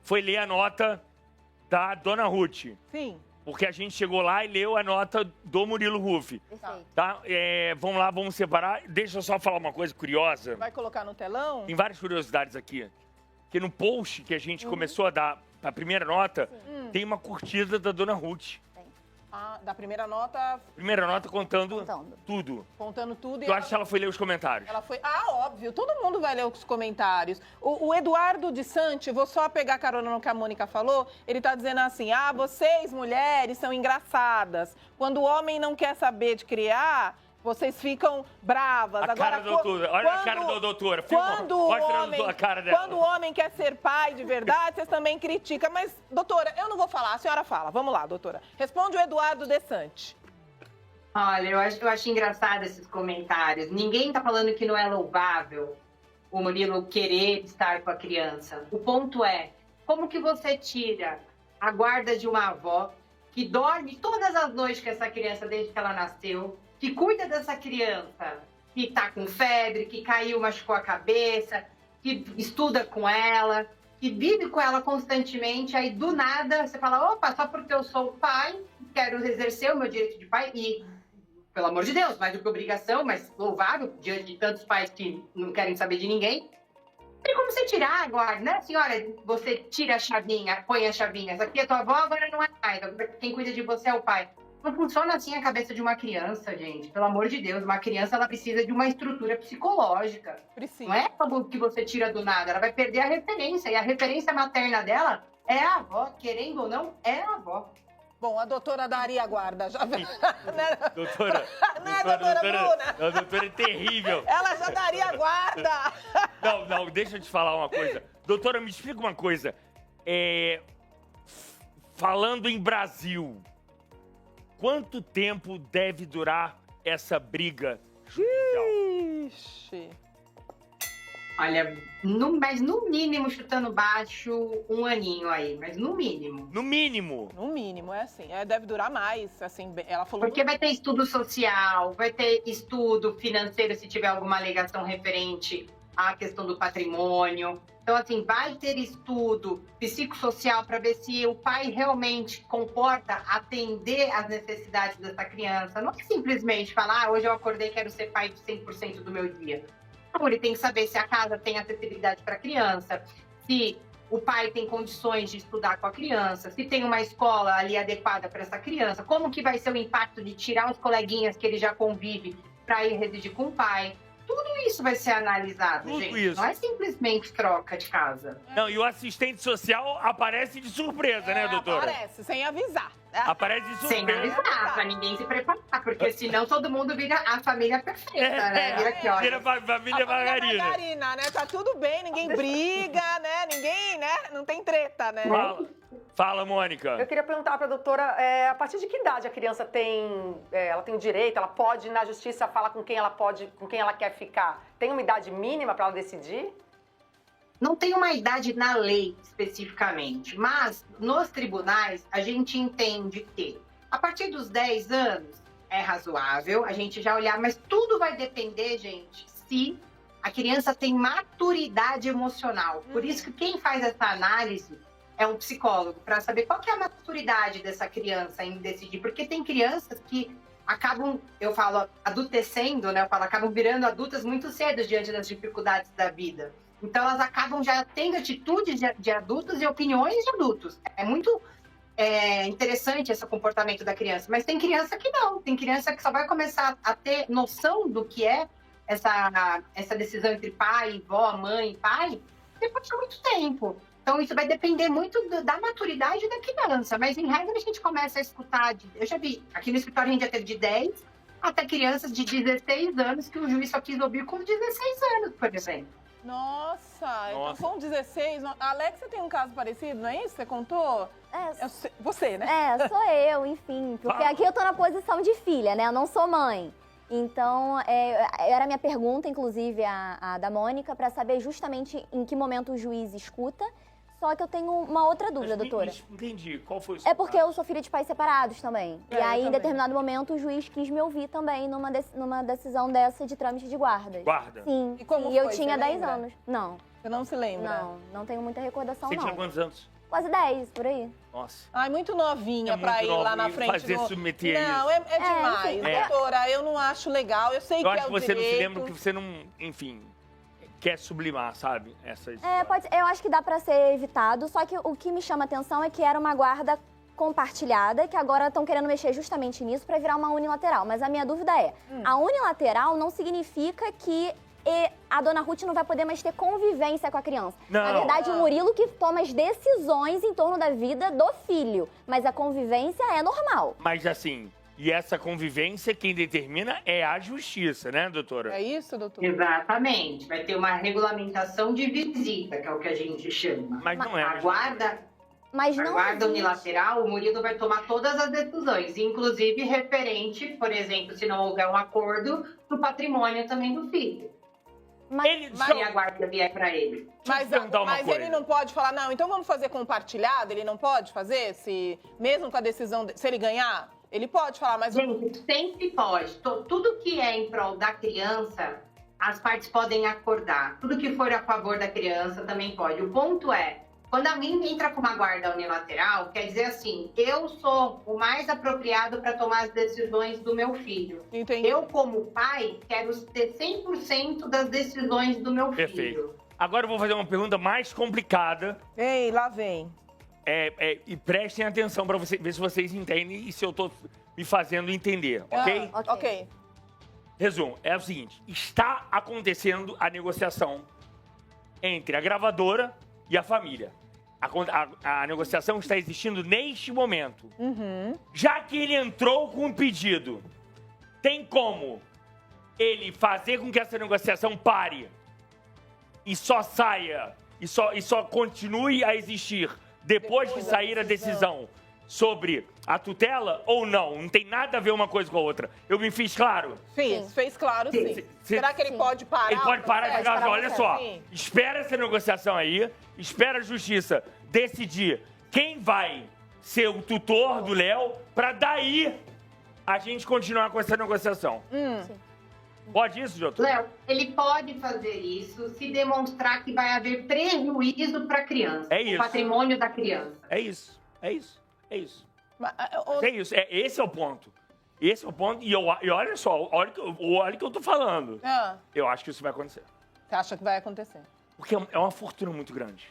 foi ler a nota da Dona Ruth. Sim. Porque a gente chegou lá e leu a nota do Murilo Huff. Perfeito. Tá? Vamos lá, vamos separar. Deixa eu só falar uma coisa curiosa. Vai colocar no telão? Tem várias curiosidades aqui. Que no post que a gente começou a dar a primeira nota, tem uma curtida da Dona Ruth. Da primeira nota, Primeira nota contando tudo. contando tudo. Eu acho que ela foi ler os comentários. Ela foi. Óbvio, todo mundo vai ler os comentários. O Eduardo de Santi, vou só pegar carona no que a Mônica falou, ele tá dizendo assim: vocês, mulheres, são engraçadas. Quando o homem não quer saber de criar, vocês ficam bravas. A cara da doutora, olha a cara da doutora. Mostra a cara dela. Quando o homem quer ser pai de verdade, vocês também criticam. Mas, doutora, eu não vou falar, a senhora fala. Vamos lá, doutora. Responde o Eduardo de Santi. Olha, eu acho engraçado esses comentários. Ninguém tá falando que não é louvável o Murilo querer estar com a criança. O ponto é, como que você tira a guarda de uma avó que dorme todas as noites com essa criança desde que ela nasceu, que cuida dessa criança, que tá com febre, que caiu, machucou a cabeça, que estuda com ela, que vive com ela constantemente, aí do nada você fala, opa, só porque eu sou pai, quero exercer o meu direito de pai, e, pelo amor de Deus, mais do que obrigação, mas louvável, diante de tantos pais que não querem saber de ninguém. Tem como você tirar agora, né, senhora? Você tira a chavinha, põe a chavinha, essa aqui é tua avó, agora não é mais, quem cuida de você é o pai. Não funciona assim a cabeça de uma criança, gente. Pelo amor de Deus, uma criança ela precisa de uma estrutura psicológica. Precisa. Não é algo que você tira do nada, ela vai perder a referência. E a referência materna dela é a avó, querendo ou não, é a avó. Bom, a doutora daria guarda. Já... Doutora, não é, doutora Bruna? A doutora é terrível. Ela já daria guarda. Não, deixa eu te falar uma coisa. Doutora, me explica uma coisa. Falando em Brasil, quanto tempo deve durar essa briga judicial? Ixi. Olha, mas no mínimo, chutando baixo, 1 aninho aí, mas no mínimo. No mínimo? No mínimo, é assim. Deve durar mais, assim, ela falou... Porque vai ter estudo social, vai ter estudo financeiro se tiver alguma alegação referente à questão do patrimônio. Então, assim, vai ter estudo psicossocial para ver se o pai realmente comporta atender às necessidades dessa criança. Não é simplesmente falar, hoje eu acordei e quero ser pai de 100% do meu dia. Então, ele tem que saber se a casa tem acessibilidade para a criança, se o pai tem condições de estudar com a criança, se tem uma escola ali adequada para essa criança, como que vai ser o impacto de tirar os coleguinhas que ele já convive para ir residir com o pai. Tudo isso vai ser analisado, Tudo gente. isso. Não é simplesmente troca de casa. Não, e o assistente social aparece de surpresa, né, doutora? Aparece, sem avisar. Aparece de Sem surpresa. avisar, pra ninguém se preparar, porque senão todo mundo vira a família perfeita, né? Vira que olha. Vira família margarina. Margarina, né? Tá tudo bem, ninguém briga, né? Ninguém, né? Não tem treta, né? Fala, Mônica. Eu queria perguntar para a doutora, a partir de que idade a criança tem, ela tem o direito, ela pode ir na justiça falar com quem ela quer ficar? Tem uma idade mínima para ela decidir? Não tem uma idade na lei especificamente, mas nos tribunais a gente entende que a partir dos 10 anos é razoável a gente já olhar, mas tudo vai depender, gente, se a criança tem maturidade emocional. Por isso que quem faz essa análise é um psicólogo, para saber qual que é a maturidade dessa criança em decidir. Porque tem crianças que acabam, eu falo, adultecendo, né? Eu falo, acabam virando adultas muito cedo diante das dificuldades da vida. Então, elas acabam já tendo atitudes de adultos e opiniões de adultos. É muito interessante esse comportamento da criança. Mas tem criança que não. Tem criança que só vai começar a ter noção do que é essa decisão entre pai, vó, mãe, pai, depois de muito tempo. Então, isso vai depender muito da maturidade da criança. Mas, em regra, a gente começa a escutar... Eu já vi, aqui no escritório a gente já teve de 10 até crianças de 16 anos que o juiz só quis ouvir com 16 anos, por exemplo. Nossa, então com 16... A Alexia tem um caso parecido, não é isso? Você contou? Você, né? Sou eu, enfim. Porque aqui eu tô na posição de filha, né? Eu não sou mãe. Então, era a minha pergunta, inclusive, a da Mônica, para saber justamente em que momento o juiz escuta Só que eu tenho uma outra dúvida, Mas doutora. Entendi. Qual foi o seu É porque eu sou filha de pais separados também. E eu aí, em também. determinado momento, o juiz quis me ouvir também numa decisão dessa de trâmite de guarda. Guarda? Sim. E como eu foi? tinha Você 10 lembra? anos. Não, Você não se lembra? não tenho muita recordação, Você não. tinha quantos anos? Quase 10, por aí. Nossa. Ai, muito novinha É pra muito ir lá na novinho frente. fazer submeter Não, isso. é demais. sim. Doutora, eu não acho legal. Eu sei Eu que acho é que o você direito. não se lembra que você não, enfim, quer sublimar, sabe? Essas Eu acho que dá pra ser evitado, só que o que me chama atenção é que era uma guarda compartilhada, que agora estão querendo mexer justamente nisso pra virar uma unilateral. Mas a minha dúvida é, a unilateral não significa que a dona Ruth não vai poder mais ter convivência com a criança. Não. Na verdade, o Murilo que toma as decisões em torno da vida do filho, mas a convivência é normal. Mas assim, e essa convivência quem determina é a justiça, né, doutora? É isso, doutor? Exatamente. Vai ter uma regulamentação de visita, que é o que a gente chama. Mas não é. A guarda, Mas a não guarda existe. unilateral, o Murilo vai tomar todas as decisões, inclusive referente, por exemplo, se não houver um acordo, do patrimônio também do filho. Ele Se a guarda vier para ele. Mas, eu te perguntar uma mas coisa. ele não pode falar, não, então vamos fazer compartilhado? Ele não pode fazer? Mesmo com a decisão, se ele ganhar? Ele pode falar, mas... Gente, sempre pode. Tudo que é em prol da criança, as partes podem acordar. Tudo que for a favor da criança também pode. O ponto é, quando a mãe entra com uma guarda unilateral, quer dizer assim, eu sou o mais apropriado para tomar as decisões do meu filho. Entendi. Eu, como pai, quero ter 100% das decisões do meu filho. Perfeito. Agora eu vou fazer uma pergunta mais complicada. Ei, lá vem. E prestem atenção para ver se vocês entendem e se eu tô me fazendo entender, ok? Ok. Resumo, é o seguinte, está acontecendo a negociação entre a gravadora e a família. A negociação está existindo neste momento. Já que ele entrou com um pedido, tem como ele fazer com que essa negociação pare e só saia, e só continue a existir depois que sair a decisão sobre a tutela ou não? Não tem nada a ver uma coisa com a outra. Eu me fiz claro? Fez claro, sim. Será que ele pode parar? Ele pode parar e o falar assim, processo? olha só, Sim. espera essa negociação aí, espera a justiça decidir quem vai ser o tutor do Léo, pra daí a gente continuar com essa negociação. Pode isso, doutor? Léo, ele pode fazer isso se demonstrar que vai haver prejuízo para a criança. É isso. O patrimônio da criança. É isso, é isso, é isso. Mas, É isso, esse é o ponto. Esse é o ponto, e olha só, olha o que eu tô falando. Eu acho que isso vai acontecer. Você acha que vai acontecer? Porque é uma fortuna muito grande.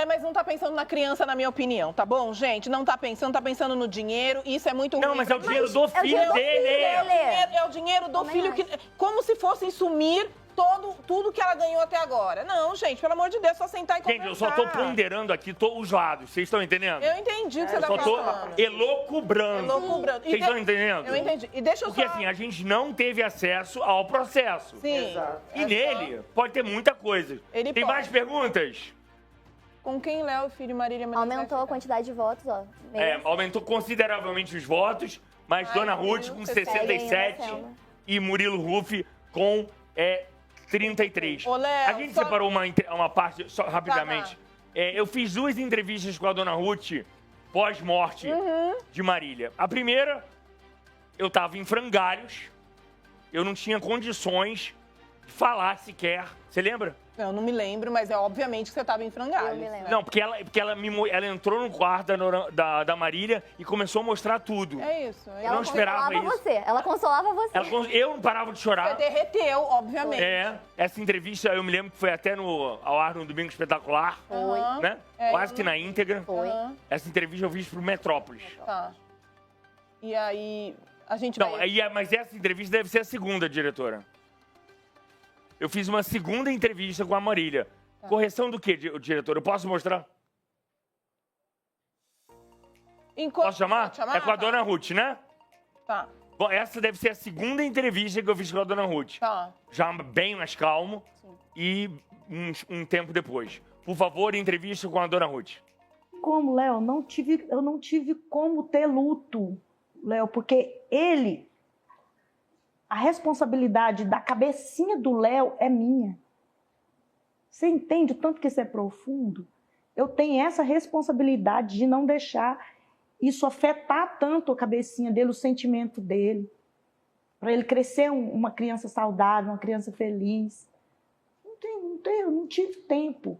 Mas não tá pensando na criança, na minha opinião, tá bom, gente? Não tá pensando no dinheiro, isso é muito ruim. Não, mas é o dinheiro do filho dinheiro do dele. filho dele. É o dinheiro do Também filho, como se fossem sumir tudo que ela ganhou até agora. Não, gente, pelo amor de Deus, só sentar e conversar. Gente, eu só tô ponderando aqui os lados, vocês estão entendendo? Eu entendi o que você Eu tá só tô falando. elocubrando. Elocubrando. Vocês estão entendendo? Eu entendi. E deixa eu Porque só... assim, a gente não teve acesso ao processo. Sim. E nele pode ter muita coisa. Ele Tem pode. mais perguntas? Com quem Léo, filho de Marília Menezes vai Aumentou a ficar? quantidade de votos, ó. Aumentou consideravelmente os votos, mas Ai, Dona Ruth viu? com Você 67 segue ainda, e Murilo Ruff com 33. Ô, Léo, A gente só- separou uma parte, só rapidamente. Eu fiz 2 entrevistas com a Dona Ruth pós-morte de Marília. A primeira, eu tava em frangalhos, eu não tinha condições de falar sequer. Você lembra? Eu não me lembro, mas é obviamente que você tava em frangalhos. Eu me lembro. Não, porque ela entrou no quarto da Marília e começou a mostrar tudo. É isso. Ela não esperava consolava isso. você. Ela consolava você. Eu não parava de Você chorar. derreteu, obviamente. Essa entrevista eu me lembro que foi até ao ar no Domingo Espetacular, Aham. né? Quase que na íntegra. Foi. Aham. Essa entrevista eu fiz pro Metrópolis. Tá. E aí, a gente Não, vai... mas essa entrevista deve ser a segunda, diretora. Eu fiz uma segunda entrevista com a Marília. Correção do quê, diretor? Eu posso mostrar? Posso chamar? Pode chamar? É com a Tá. Dona Ruth, né? Tá, Bom, essa deve ser a segunda entrevista que eu fiz com a Dona Ruth. tá. Já bem mais calmo e um tempo depois. Por favor, entrevista com a Dona Ruth. Como, Léo? Eu não tive como ter luto, Léo, porque a responsabilidade da cabecinha do Léo é minha. Você entende o tanto que isso é profundo? eu tenho essa responsabilidade de não deixar isso afetar tanto a cabecinha dele, o sentimento dele, para ele crescer uma criança saudável, uma criança feliz. Eu não tive tempo.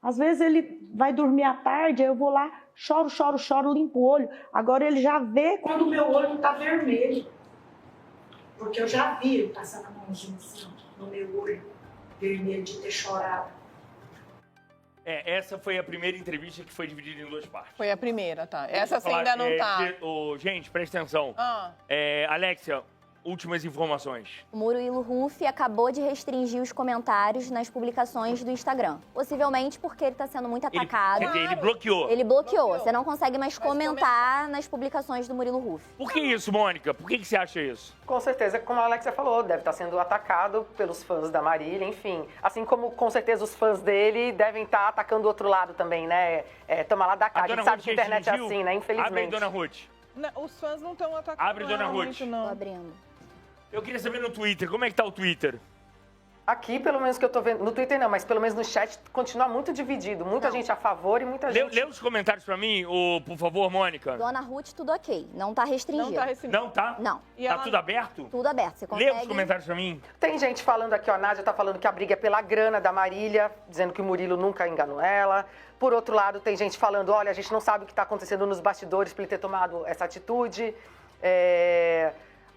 Às vezes ele vai dormir à tarde, aí eu vou lá, choro, limpo o olho. Agora ele já vê quando o meu olho está vermelho. Porque eu já vi ele passando a mãozinha assim, no meu olho, vermelho de ter chorado. Essa foi a primeira entrevista que foi dividida em 2 partes. Foi a primeira, tá. Essa você ainda não tá. Gente, presta atenção. Alexia, últimas informações. O Murilo Huff acabou de restringir os comentários nas publicações do Instagram. Possivelmente porque ele está sendo muito atacado. Quer dizer, ele bloqueou. Ele bloqueou. Você não consegue mais comentar nas publicações do Murilo Huff. Por que isso, Mônica? Por que você acha isso? Com certeza, como a Alexia falou, deve estar sendo atacado pelos fãs da Marília, enfim. Assim como, com certeza, os fãs dele devem estar atacando o outro lado também, né? Toma lá da cá. A gente sabe que a internet é assim, né? Infelizmente. Abre aí, Dona Ruth. Não, os fãs não estão atacando. Abre, Dona Ruth. Tô abrindo. Eu queria saber no Twitter, como é que tá o Twitter? Aqui, pelo menos que eu tô vendo, no Twitter não, mas pelo menos no chat, continua muito dividido. Muita gente a favor e muita gente... Lê os comentários pra mim, por favor, Mônica. Dona Ruth, tudo ok. Não tá restringido. Não tá? Não. Tá tudo aberto? Tudo aberto. Você consegue... Lê os comentários pra mim. Tem gente falando aqui, ó, a Nádia tá falando que a briga é pela grana da Marília, dizendo que o Murilo nunca enganou ela. Por outro lado, tem gente falando, olha, a gente não sabe o que tá acontecendo nos bastidores pra ele ter tomado essa atitude.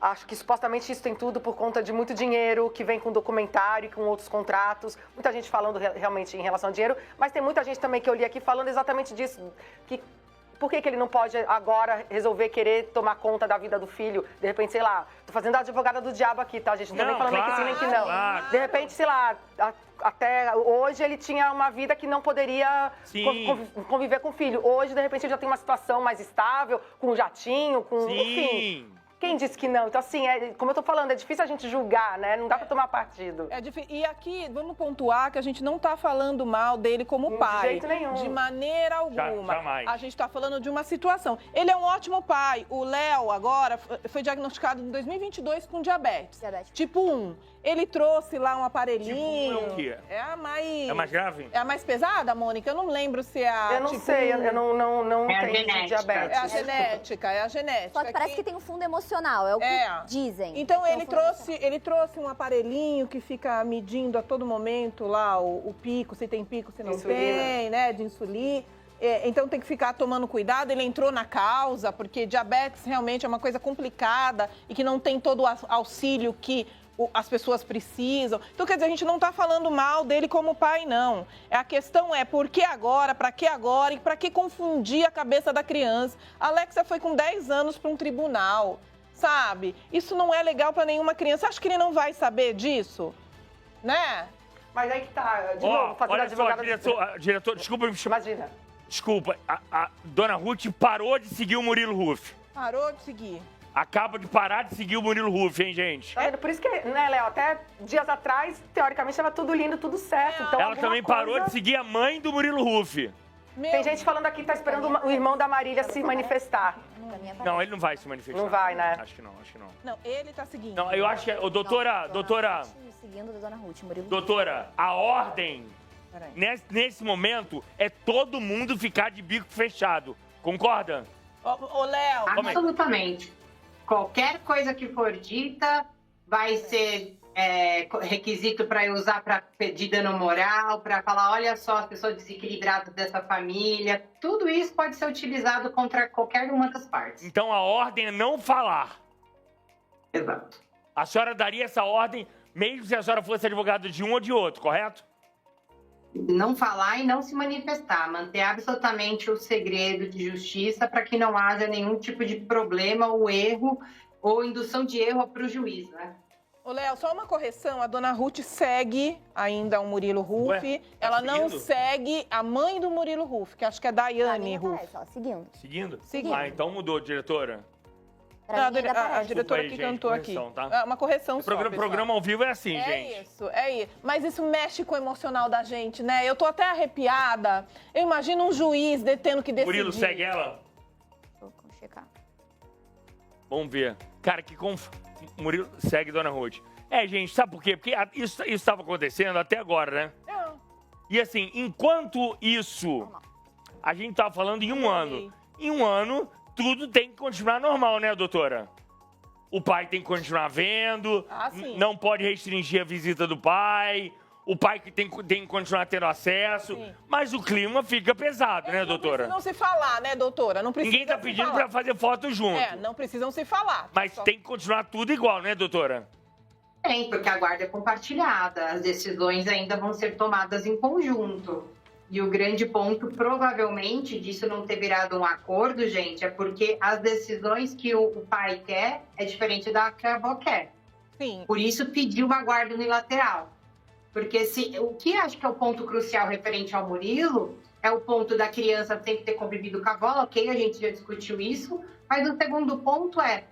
Acho que supostamente isso tem tudo por conta de muito dinheiro que vem com documentário e com outros contratos. Muita gente falando realmente em relação ao dinheiro, mas tem muita gente também que eu li aqui falando exatamente disso. Por que ele não pode agora resolver querer tomar conta da vida do filho? De repente, sei lá, tô fazendo a advogada do diabo aqui, tá, gente? Não tô nem falando nem que sim, nem que não. Claro. De repente, sei lá, até hoje ele tinha uma vida que não poderia conviver com o filho. Hoje, de repente, ele já tem uma situação mais estável, com um jatinho, com... Enfim. Quem disse que não? Então, assim, como eu tô falando, é difícil a gente julgar, né? Não dá pra tomar partido. É difícil. E aqui, vamos pontuar que a gente não tá falando mal dele como pai. De jeito nenhum. De maneira alguma. Jamais. A gente tá falando de uma situação. Ele é um ótimo pai. O Léo, agora, foi diagnosticado em 2022 com diabetes. Tipo 1. Ele trouxe lá um aparelhinho. Tipo 1 é o quê? É a mais... É mais grave? É a mais pesada, Mônica? Eu não lembro se é a... Eu não tipo sei, 1. eu não É a tenho genética. diabetes. É a genética. Só que parece que tem um fundo emocional, é o que dizem. Então ele trouxe um aparelhinho que fica medindo a todo momento lá o pico, se tem pico, se não tem, né? De insulina. Então tem que ficar tomando cuidado. Ele entrou na causa, porque diabetes realmente é uma coisa complicada e que não tem todo o auxílio que as pessoas precisam. Então, quer dizer, a gente não está falando mal dele como pai, não. A questão é por que agora, e para que confundir a cabeça da criança. A Alexia foi com 10 anos para um tribunal, sabe? Isso não é legal para nenhuma criança. Acho que ele não vai saber disso, né? Mas aí que tá, de novo, fazendo olha advogada... só, diretor, desculpa me chamar. Imagina. Desculpa, a Dona Ruth parou de seguir o Murilo Huff. Parou de seguir. Acaba de parar de seguir o Murilo Huff, hein, gente? Tá vendo? Por isso que, né, Léo, até dias atrás, teoricamente, estava tudo lindo, tudo certo. Então, Ela também parou de seguir a mãe do Murilo Huff. Tem gente falando aqui que tá esperando o irmão da Marília se manifestar. Não, ele não vai se manifestar. Não vai, né? Acho que não. Não, ele tá seguindo. Não, eu acho que... Doutora... Seguindo a Dona Ruth, Murilo. Doutora, a ordem, nesse momento, é todo mundo ficar de bico fechado. Concorda? Ô, Léo... Absolutamente. Qualquer coisa que for dita vai ser requisito para eu usar para pedir dano moral, para falar, olha só, as pessoas desequilibradas dessa família. Tudo isso pode ser utilizado contra qualquer uma das partes. Então a ordem é não falar. Exato. A senhora daria essa ordem mesmo se a senhora fosse advogada de um ou de outro, correto? Não falar e não se manifestar, manter absolutamente o segredo de justiça para que não haja nenhum tipo de problema ou erro ou indução de erro para o juiz, né? Ô, Léo, só uma correção, a Dona Ruth segue ainda o Murilo Huff, ela não segue a mãe do Murilo Huff, que acho que é Daiane Huff. Seguindo? Ah, então mudou, diretora. A diretora que cantou aqui. Tá? Uma correção só, programa ao vivo é assim, gente. É isso. Mas isso mexe com o emocional da gente, né? Eu tô até arrepiada. Eu imagino um juiz tendo que decidir. Murilo segue ela? Vou checar. Vamos ver. Cara, Murilo segue Dona Ruth. Gente, sabe por quê? Porque isso estava acontecendo até agora, né? E assim, enquanto isso, a gente tá falando em um ano. Em um ano, tudo tem que continuar normal, né, doutora? O pai tem que continuar vendo, não pode restringir a visita do pai, o pai que tem que continuar tendo acesso, mas o clima fica pesado, né, doutora? Não precisam se falar, né, doutora? Não precisa Ninguém tá pedindo pra fazer foto junto. Não precisam se falar. Mas tem que continuar tudo igual, né, doutora? Tem, porque a guarda é compartilhada, as decisões ainda vão ser tomadas em conjunto. E o grande ponto, provavelmente, disso não ter virado um acordo, gente, é porque as decisões que o pai quer é diferente da que a avó quer. Sim. Por isso, pediu uma guarda unilateral. Porque o que acho que é o ponto crucial referente ao Murilo é o ponto da criança ter que ter convivido com a avó, ok, a gente já discutiu isso, mas o segundo ponto é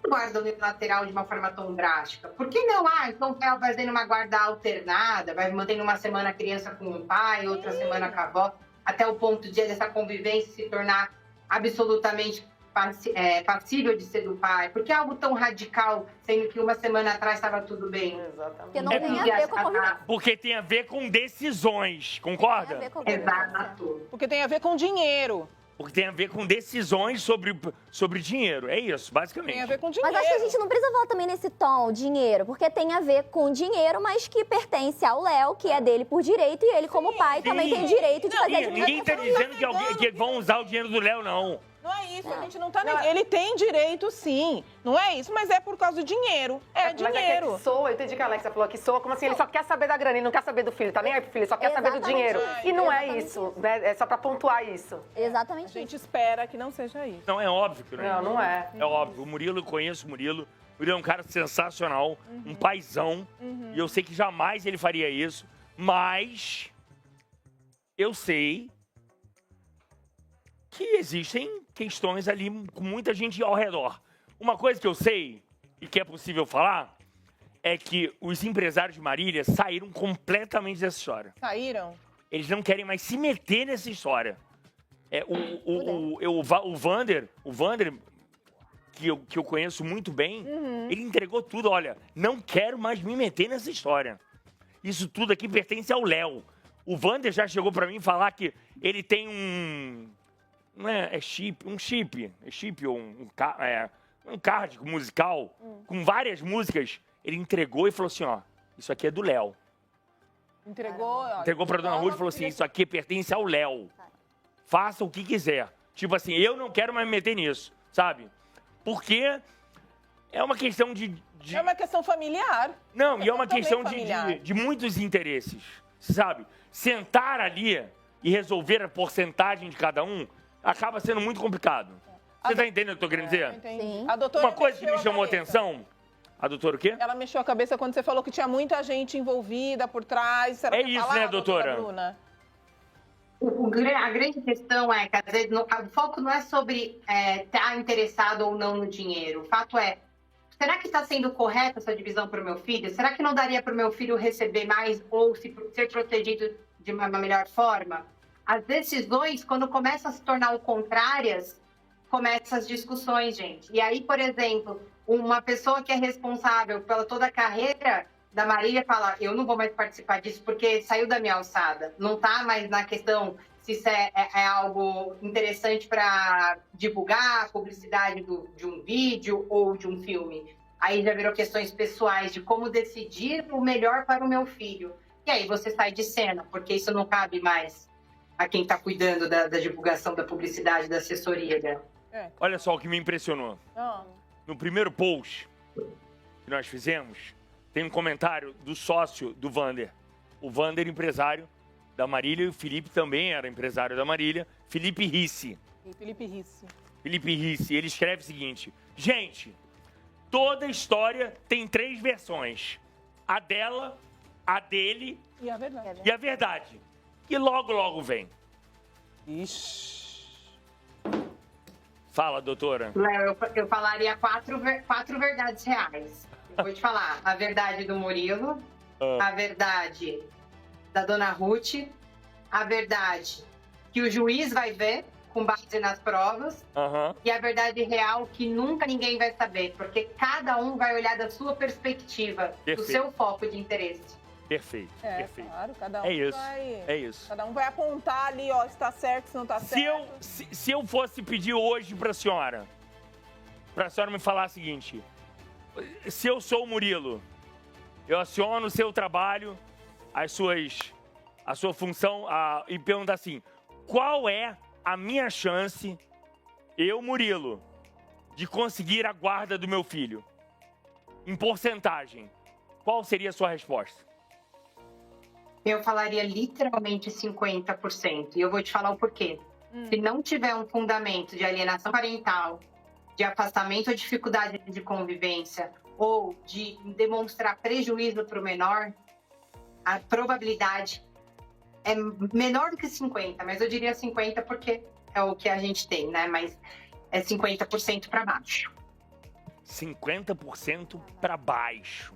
guarda unilateral de uma forma tão drástica? Por que não? Então vai fazendo uma guarda alternada, vai mantendo uma semana a criança com o pai, outra semana com a avó, até o ponto de essa convivência se tornar absolutamente passível de ser do pai. Por que algo tão radical, sendo que uma semana atrás estava tudo bem? Exatamente. Porque não tem a ver com a convivência. Porque tem a ver com decisões, concorda? Tem a ver com a convivência. Exato. Porque tem a ver com dinheiro. Porque tem a ver com decisões sobre dinheiro. É isso, basicamente. Tem a ver com dinheiro. Mas acho que a gente não precisa falar também nesse tom, dinheiro, porque tem a ver com dinheiro, mas que pertence ao Léo, que é dele por direito, e ele, como pai, também tem direito de fazer a Ninguém tá dizendo que vão usar o dinheiro do Léo, não. Não é isso, a gente não tá nem... Ele tem direito, sim. Não é isso, mas é por causa do dinheiro. Mas dinheiro. é que soa, eu entendi que a Alexa falou que soa, como assim, ele só quer saber da grana, ele não quer saber do filho, tá nem aí pro filho, ele só quer saber do dinheiro. E não é isso, né? É só pra pontuar isso. Exatamente. A gente espera que não seja isso. Não, é óbvio que não é. Não é. É óbvio. O Murilo, eu conheço o Murilo. O Murilo é um cara sensacional, um paizão. E eu sei que jamais ele faria isso. Mas eu sei que existem questões ali com muita gente ao redor. Uma coisa que eu sei, e que é possível falar, é que os empresários de Marília saíram completamente dessa história. Saíram? Eles não querem mais se meter nessa história. O Vander, que eu conheço muito bem, ele entregou tudo. Olha, não quero mais me meter nessa história. Isso tudo aqui pertence ao Léo. O Vander já chegou pra mim falar que ele tem um... Não é chip, um chip ou um card musical com várias músicas. Ele entregou e falou assim, ó, isso aqui é do Léo. Entregou pra Dona Ruth e falou assim, isso aqui pertence ao Léo. Faça o que quiser. Tipo assim, eu não quero mais me meter nisso, sabe? Porque é uma questão de... É uma questão familiar. Não, e é uma questão de muitos interesses, sabe? Sentar ali e resolver a porcentagem de cada um acaba sendo muito complicado. Você tá entendendo o que eu tô querendo dizer? Sim. A doutora uma coisa que me chamou a atenção... A doutora o quê? Ela mexeu a cabeça quando você falou que tinha muita gente envolvida por trás. É isso, né, doutora? Bruna? A grande questão é que, às vezes, o foco não é sobre estar interessado ou não no dinheiro. O fato é, será que está sendo correta essa divisão para o meu filho? Será que não daria para o meu filho receber mais ou ser protegido de uma melhor forma? As decisões, quando começam a se tornar contrárias, começam as discussões, gente. E aí, por exemplo, uma pessoa que é responsável pela toda a carreira da Marília fala, eu não vou mais participar disso porque saiu da minha alçada. Não está mais na questão se isso é algo interessante para divulgar a publicidade de um vídeo ou de um filme. Aí já virou questões pessoais de como decidir o melhor para o meu filho. E aí você sai de cena, porque isso não cabe mais a quem está cuidando da divulgação da publicidade, da assessoria dela. Olha só o que me impressionou. No primeiro post que nós fizemos, tem um comentário do sócio do Vander. O Vander, empresário da Marília, e o Felipe também era empresário da Marília. Felipe Risse. Felipe Risse. Ele escreve o seguinte. Gente, toda história tem 3 versões. A dela, a dele e a verdade. E a verdade. E logo, logo vem. Ixi. Fala, doutora. Léo, eu falaria 4 verdades reais. Eu vou te falar. A verdade do Murilo, a verdade da Dona Ruth, a verdade que o juiz vai ver com base nas provas e a verdade real que nunca ninguém vai saber, porque cada um vai olhar da sua perspectiva, do seu foco de interesse. Perfeito, perfeito. Claro, cada um É isso. Cada um vai apontar ali, ó, se tá certo, se não tá certo. Se eu fosse pedir hoje pra senhora me falar o seguinte, se eu sou o Murilo, eu aciono o seu trabalho, a sua função, e perguntar assim, qual é a minha chance, eu, Murilo, de conseguir a guarda do meu filho? Em porcentagem, qual seria a sua resposta? Eu falaria literalmente 50%. E eu vou te falar o porquê. Se não tiver um fundamento de alienação parental, de afastamento ou dificuldade de convivência, ou de demonstrar prejuízo para o menor, a probabilidade é menor do que 50%. Mas eu diria 50% porque é o que a gente tem, né? Mas é 50% para baixo. 50% para baixo.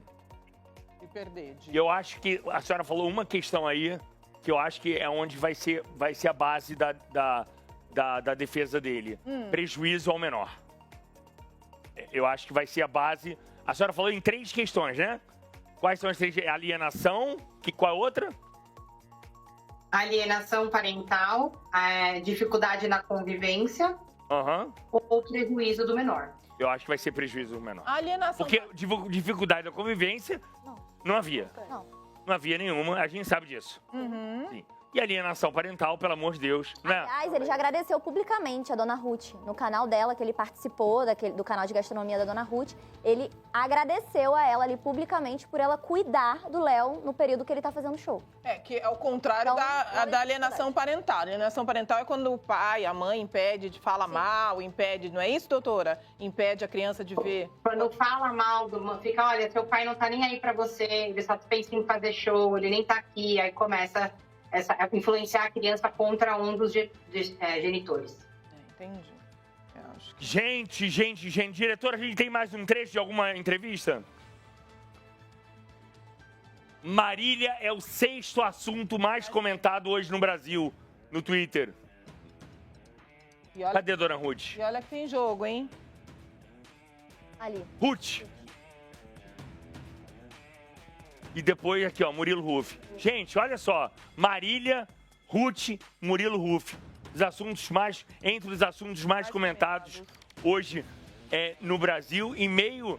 Perder. E eu acho que a senhora falou uma questão aí, que eu acho que é onde vai ser a base da defesa dele. Prejuízo ao menor. Eu acho que vai ser a base. A senhora falou em 3 questões, né? Quais são as 3? Alienação, qual é a outra? Alienação parental, dificuldade na convivência ou prejuízo do menor. Eu acho que vai ser prejuízo do menor. Alienação. Porque dificuldade da convivência não havia. Não havia nenhuma, a gente sabe disso. Sim. E alienação parental, pelo amor de Deus, né? Aliás, ele já agradeceu publicamente a Dona Ruth. No canal dela, que ele participou, do canal de gastronomia da Dona Ruth, ele agradeceu a ela ali publicamente por ela cuidar do Léo no período que ele tá fazendo show. Que é o contrário da alienação parental. A alienação parental é quando o pai, a mãe impede de falar mal, impede, não é isso, doutora? Impede a criança de ver. Quando fala mal, fica, olha, seu pai não tá nem aí pra você, ele só pensa em fazer show, ele nem tá aqui, aí começa a influenciar a criança contra um dos genitores. Entendi. Acho que... Gente, diretora, a gente tem mais um trecho de alguma entrevista? Marília é o 6º assunto mais comentado hoje no Brasil, no Twitter. Cadê a Dona Ruth? E olha que tem jogo, hein? Ali. Ruth. E depois aqui, ó, Murilo Huff. Gente, olha só. Marília, Ruth, Murilo Huff. Entre os assuntos mais comentados hoje no Brasil, em meio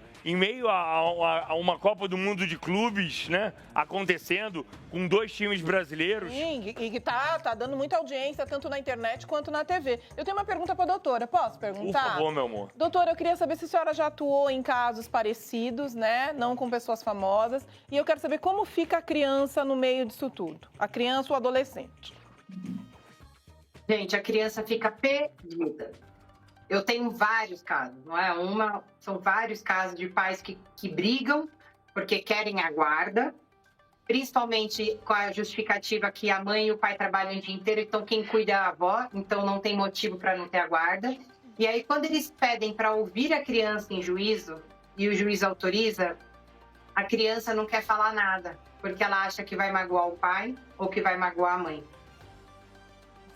a uma Copa do Mundo de clubes, né? Acontecendo, com 2 times brasileiros. Sim, e que tá dando muita audiência, tanto na internet quanto na TV. Eu tenho uma pergunta pra doutora, posso perguntar? Por favor, meu amor. Doutora, eu queria saber se a senhora já atuou em casos parecidos, né? Não com pessoas famosas. E eu quero saber como fica a criança no meio disso tudo. A criança ou o adolescente. Gente, a criança fica perdida. Eu tenho vários casos, não é? São vários casos de pais que brigam porque querem a guarda, principalmente com a justificativa que a mãe e o pai trabalham o dia inteiro, então quem cuida é a avó, então não tem motivo para não ter a guarda. E aí, quando eles pedem para ouvir a criança em juízo, e o juiz autoriza, a criança não quer falar nada, porque ela acha que vai magoar o pai ou que vai magoar a mãe.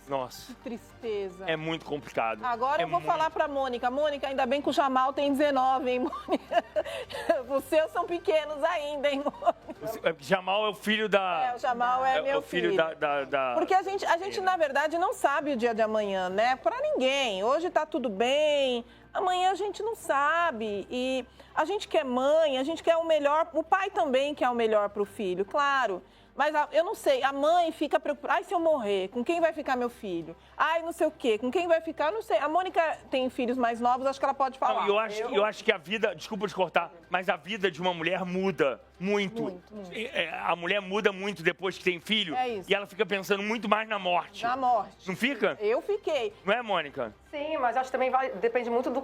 Nossa. Que tristeza. É muito complicado. Agora eu vou falar pra Mônica. Mônica, ainda bem que o Jamal tem 19, hein, Mônica? Os seus são pequenos ainda, hein, Mônica? Jamal é o filho da... O Jamal é meu filho. Porque a gente, na verdade, não sabe o dia de amanhã, né? Pra ninguém. Hoje tá tudo bem, amanhã a gente não sabe. E a gente quer mãe, a gente quer o melhor, o pai também quer o melhor pro filho, claro. Mas eu não sei, a mãe fica preocupada. Ai, se eu morrer, com quem vai ficar meu filho? Ai, não sei o quê, com quem vai ficar? Eu não sei. A Mônica tem filhos mais novos, acho que ela pode falar. Não, eu acho que a vida, desculpa te cortar, mas a vida de uma mulher muda muito. A mulher muda muito depois que tem filho. É isso. E ela fica pensando muito mais na morte. Na morte. Não fica? Eu fiquei. Não é, Mônica? Sim, mas acho que também depende muito do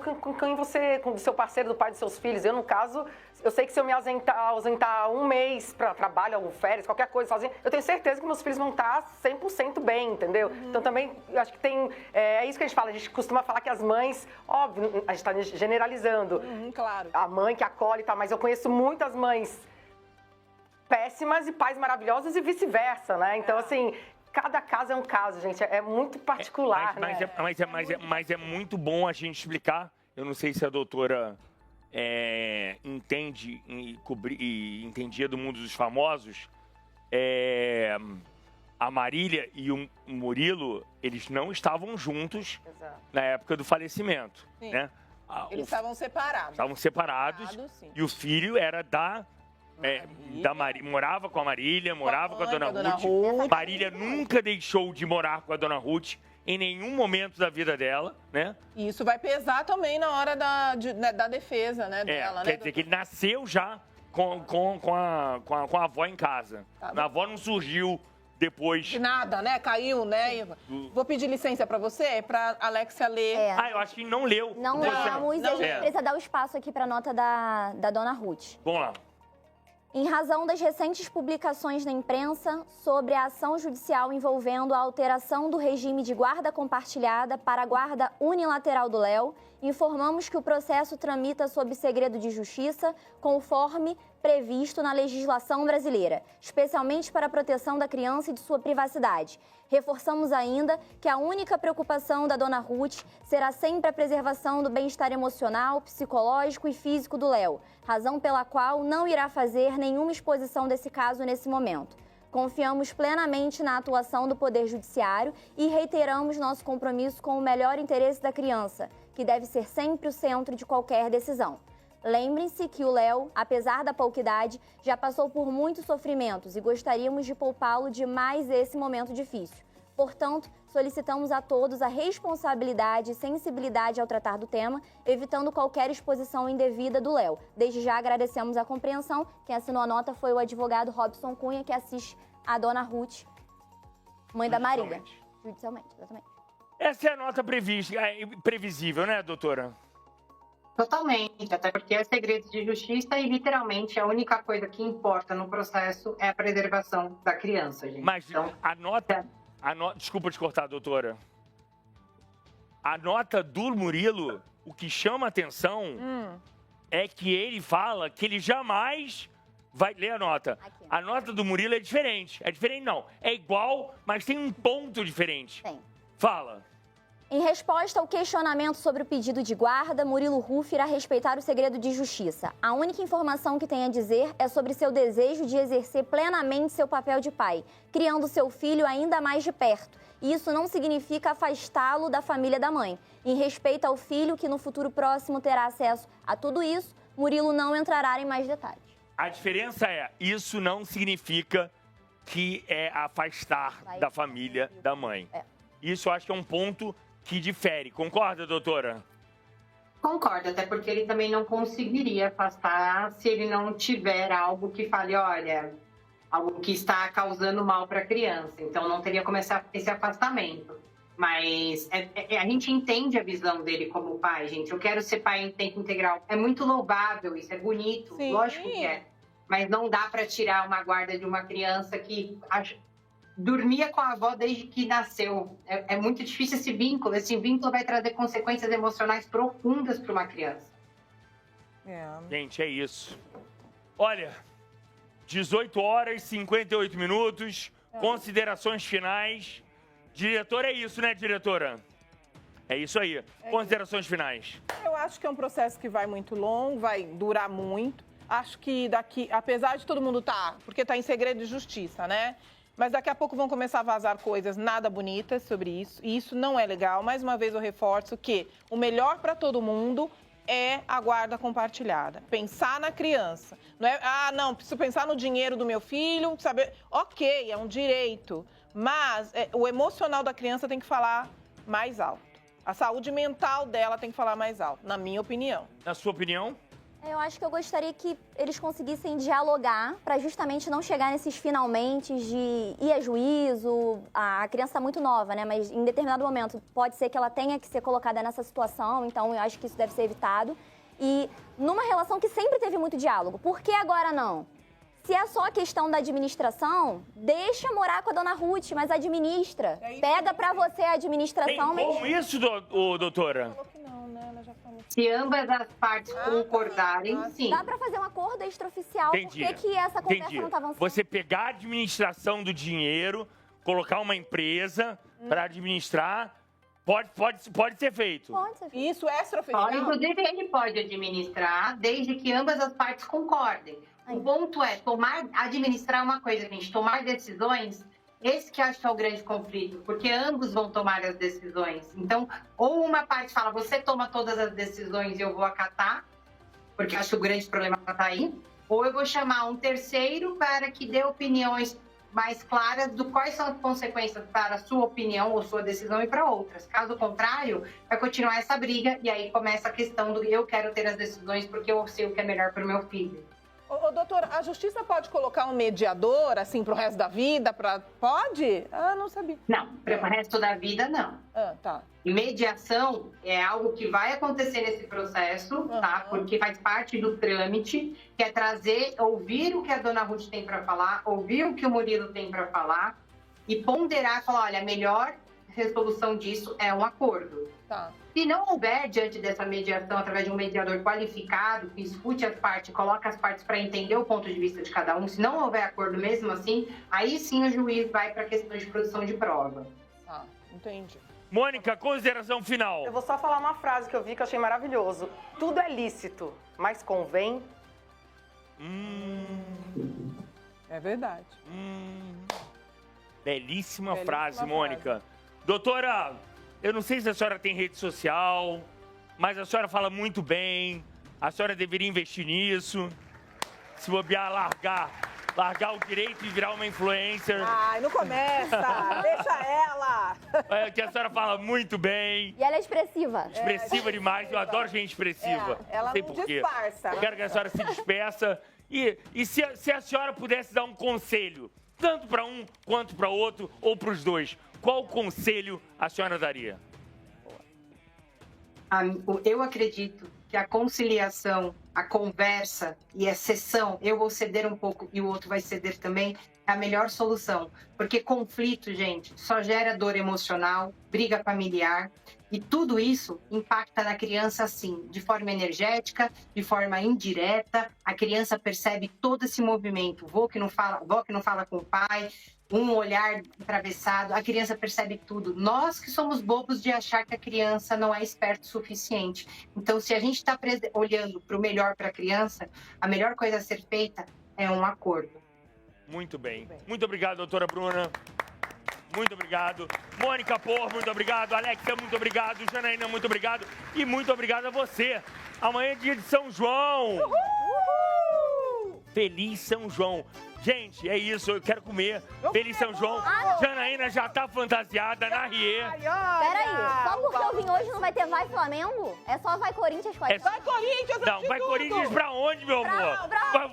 seu parceiro, do pai dos seus filhos. Eu, no caso, eu sei que se eu me ausentar um mês para trabalho, algum férias, qualquer coisa sozinha, eu tenho certeza que meus filhos vão estar 100% bem, entendeu? Então também, eu acho que tem... É isso que a gente fala, a gente costuma falar que as mães, óbvio, a gente está generalizando. Claro. A mãe que acolhe e tal, mas eu conheço muitas mães péssimas e pais maravilhosos e vice-versa, né? Então, assim... Cada caso é um caso, gente. É muito particular, né? Mas é muito bom a gente explicar. Eu não sei se a doutora entende e entendia do mundo dos famosos, a Marília e o Murilo, eles não estavam juntos na época do falecimento, Sim. né? Eles estavam separados. Estavam separados Sim. e o filho era da Marília, morava com a Marília, morava com a dona Ruth. Marília nunca deixou de morar com a dona Ruth em nenhum momento da vida dela, né? E isso vai pesar também na hora da defesa, né, dela, quer dizer que ele nasceu já com a avó em casa. A avó não surgiu depois. De nada, né? Caiu, né, Iva? Vou pedir licença pra você, pra Alexia ler. Eu acho que não leu. Não lemos e a gente precisa dar o espaço aqui pra nota da dona Ruth. Vamos lá. Em razão das recentes publicações na imprensa sobre a ação judicial envolvendo a alteração do regime de guarda compartilhada para a guarda unilateral do Léo, informamos que o processo tramita sob segredo de justiça, conforme previsto na legislação brasileira, especialmente para a proteção da criança e de sua privacidade. Reforçamos ainda que a única preocupação da dona Ruth será sempre a preservação do bem-estar emocional, psicológico e físico do Léo, razão pela qual não irá fazer nenhuma exposição desse caso nesse momento. Confiamos plenamente na atuação do Poder Judiciário e reiteramos nosso compromisso com o melhor interesse da criança, que deve ser sempre o centro de qualquer decisão. Lembrem-se que o Léo, apesar da pouca idade, já passou por muitos sofrimentos e gostaríamos de poupá-lo de mais esse momento difícil. Portanto, solicitamos a todos a responsabilidade e sensibilidade ao tratar do tema, evitando qualquer exposição indevida do Léo. Desde já agradecemos a compreensão. Quem assinou a nota foi o advogado Robson Cunha, que assiste a dona Ruth, mãe da Marília. Judicialmente, exatamente. Essa é a nota previsível, né, doutora? Totalmente, até porque é segredo de justiça e, literalmente, a única coisa que importa no processo é a preservação da criança, gente. Mas então, a nota... Desculpa te cortar, doutora. A nota do Murilo, o que chama atenção é que ele fala que ele jamais vai ler a nota. Aqui. A nota do Murilo é diferente. É diferente, não. É igual, mas tem um ponto diferente. Tem. Fala. Em resposta ao questionamento sobre o pedido de guarda, Murilo Huff irá respeitar o segredo de justiça. A única informação que tem a dizer é sobre seu desejo de exercer plenamente seu papel de pai, criando seu filho ainda mais de perto. E isso não significa afastá-lo da família da mãe. Em respeito ao filho, que no futuro próximo terá acesso a tudo isso, Murilo não entrará em mais detalhes. A diferença é, isso não significa que é afastar da família da mãe. Isso eu acho que é um ponto que difere. Concorda, doutora? Concordo, até porque ele também não conseguiria afastar se ele não tiver algo que fale, olha, algo que está causando mal para a criança. Então, não teria como esse afastamento. Mas a gente entende a visão dele como pai, gente. Eu quero ser pai em tempo integral. É muito louvável, isso é bonito, Sim. Lógico que é. Mas não dá para tirar uma guarda de uma criança que dormia com a avó desde que nasceu. É muito difícil esse vínculo. Esse vínculo vai trazer consequências emocionais profundas para uma criança. Gente, é isso. Olha, 18 horas, 58 minutos, considerações finais. Diretora, é isso, né, diretora? É isso aí. Considerações finais. Eu acho que é um processo que vai muito longo, vai durar muito. Acho que daqui, apesar de todo mundo porque tá em segredo de justiça, né? Mas daqui a pouco vão começar a vazar coisas nada bonitas sobre isso. E isso não é legal. Mais uma vez eu reforço que o melhor para todo mundo é a guarda compartilhada. Pensar na criança. Não é, não, preciso pensar no dinheiro do meu filho, saber. Ok, é um direito. Mas o emocional da criança tem que falar mais alto. A saúde mental dela tem que falar mais alto, na minha opinião. Na sua opinião? Eu acho que eu gostaria que eles conseguissem dialogar para justamente não chegar nesses finalmente de ir a juízo. A criança está muito nova, né? Mas em determinado momento pode ser que ela tenha que ser colocada nessa situação, então eu acho que isso deve ser evitado. E numa relação que sempre teve muito diálogo, por que agora não? Se é só a questão da administração, deixa morar com a dona Ruth, mas administra. Pega para você a administração. Tem como isso, doutora? Se ambas as partes concordarem, sim. Dá pra fazer um acordo extraoficial. Entendi. Por que essa conversa não tá avançando? Você pegar a administração do dinheiro, colocar uma empresa para administrar Pode ser feito. Pode ser feito. Isso é extraoficial? Inclusive, ele pode administrar desde que ambas as partes concordem. O ponto é administrar uma coisa, gente, tomar decisões, esse que acho que é o grande conflito, porque ambos vão tomar as decisões. Então, ou uma parte fala, você toma todas as decisões e eu vou acatar, porque acho que o grande problema está aí, ou eu vou chamar um terceiro para que dê opiniões mais claras do quais são as consequências para a sua opinião ou sua decisão e para outras. Caso contrário, vai continuar essa briga e aí começa a questão do eu quero ter as decisões porque eu sei o que é melhor para o meu filho. Doutora, a justiça pode colocar um mediador, assim, pro resto da vida? Pode? Ah, não sabia. Não, para o resto da vida, não. Ah, tá. Mediação é algo que vai acontecer nesse processo, tá? Porque faz parte do trâmite, que é ouvir o que a dona Ruth tem para falar, ouvir o que o Murilo tem para falar e ponderar e falar, olha, a melhor resolução disso é um acordo. Tá. Se não houver, diante dessa mediação, através de um mediador qualificado, que escute as partes, coloca as partes para entender o ponto de vista de cada um, se não houver acordo mesmo assim, aí sim o juiz vai para a questão de produção de prova. Tá, entendi. Mônica, consideração final. Eu vou só falar uma frase que eu vi que eu achei maravilhoso. Tudo é lícito, mas convém... É verdade. Belíssima frase, Mônica. Doutora, eu não sei se a senhora tem rede social, mas a senhora fala muito bem. A senhora deveria investir nisso. Se bobear, largar o direito e virar uma influencer. Ai, não começa! Deixa ela! É, que a senhora fala muito bem. E ela é expressiva. Expressiva demais. Eu adoro gente expressiva. Ela sei não por quê. disfarça. Eu quero que a senhora se despeça. E se a senhora pudesse dar um conselho, tanto para um quanto para outro, ou para os dois, qual conselho a senhora daria? Eu acredito que a conciliação, a conversa e a sessão, eu vou ceder um pouco e o outro vai ceder também, é a melhor solução. Porque conflito, gente, só gera dor emocional, briga familiar, e tudo isso impacta na criança, assim, de forma energética, de forma indireta. A criança percebe todo esse movimento. Vó que não fala com o pai, um olhar atravessado, a criança percebe tudo. Nós que somos bobos de achar que a criança não é esperta o suficiente. Então, se a gente está olhando para o melhor para a criança, a melhor coisa a ser feita é um acordo. Muito bem. Muito obrigado, doutora Bruna. Muito obrigado. Mônica Porro, muito obrigado. Alexia, muito obrigado. Janaína, muito obrigado. E muito obrigado a você. Amanhã é dia de São João. Uhul! Feliz São João. Gente, é isso, eu quero comer. Feliz São João. Janaína já tá fantasiada na Rie. Peraí, só porque eu vim hoje não vai ter Vai Flamengo? É só Vai Corinthians, pode ser? Vai Corinthians, Não, vai Corinthians pra onde, meu amor?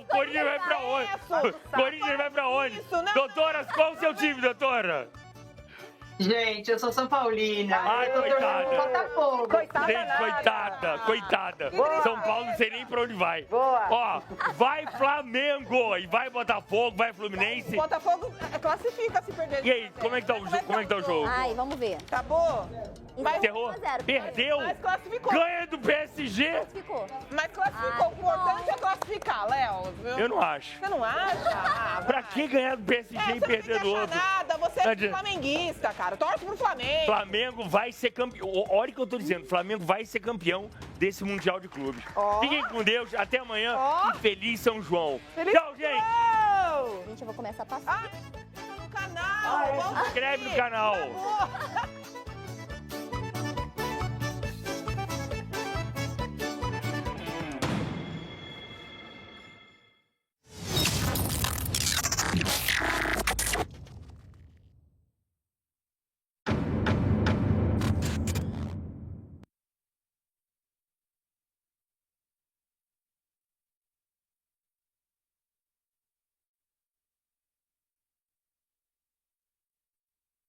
Corinthians vai pra onde? Corinthians vai pra onde? Doutora, qual o seu time, doutora? Gente, eu sou São Paulina. Ai, coitada. Botafogo. Gente, coitada. São Paulo não sei nem pra onde vai. Boa. Ó, vai Flamengo e vai Botafogo, vai Fluminense. Botafogo classifica se perder. E aí, como é que tá o jogo? Ai, vamos ver. Acabou? Mas Encerrou? Perdeu? Mas classificou. Ganha do PSG? Classificou. Mas classificou. O importante é classificar, Léo. Viu? Eu não acho. Você não acha? Pra que ganhar do PSG e perder do outro? Nada, você é flamenguista, cara. Torce pro Flamengo. Flamengo vai ser campeão. Olha o que eu tô dizendo. Flamengo vai ser campeão desse Mundial de Clubes. Fiquem com Deus. Até amanhã. E feliz São João. Tchau, gente. Gente, eu vou começar a passar. No canal. Se inscreve no canal. Por favor.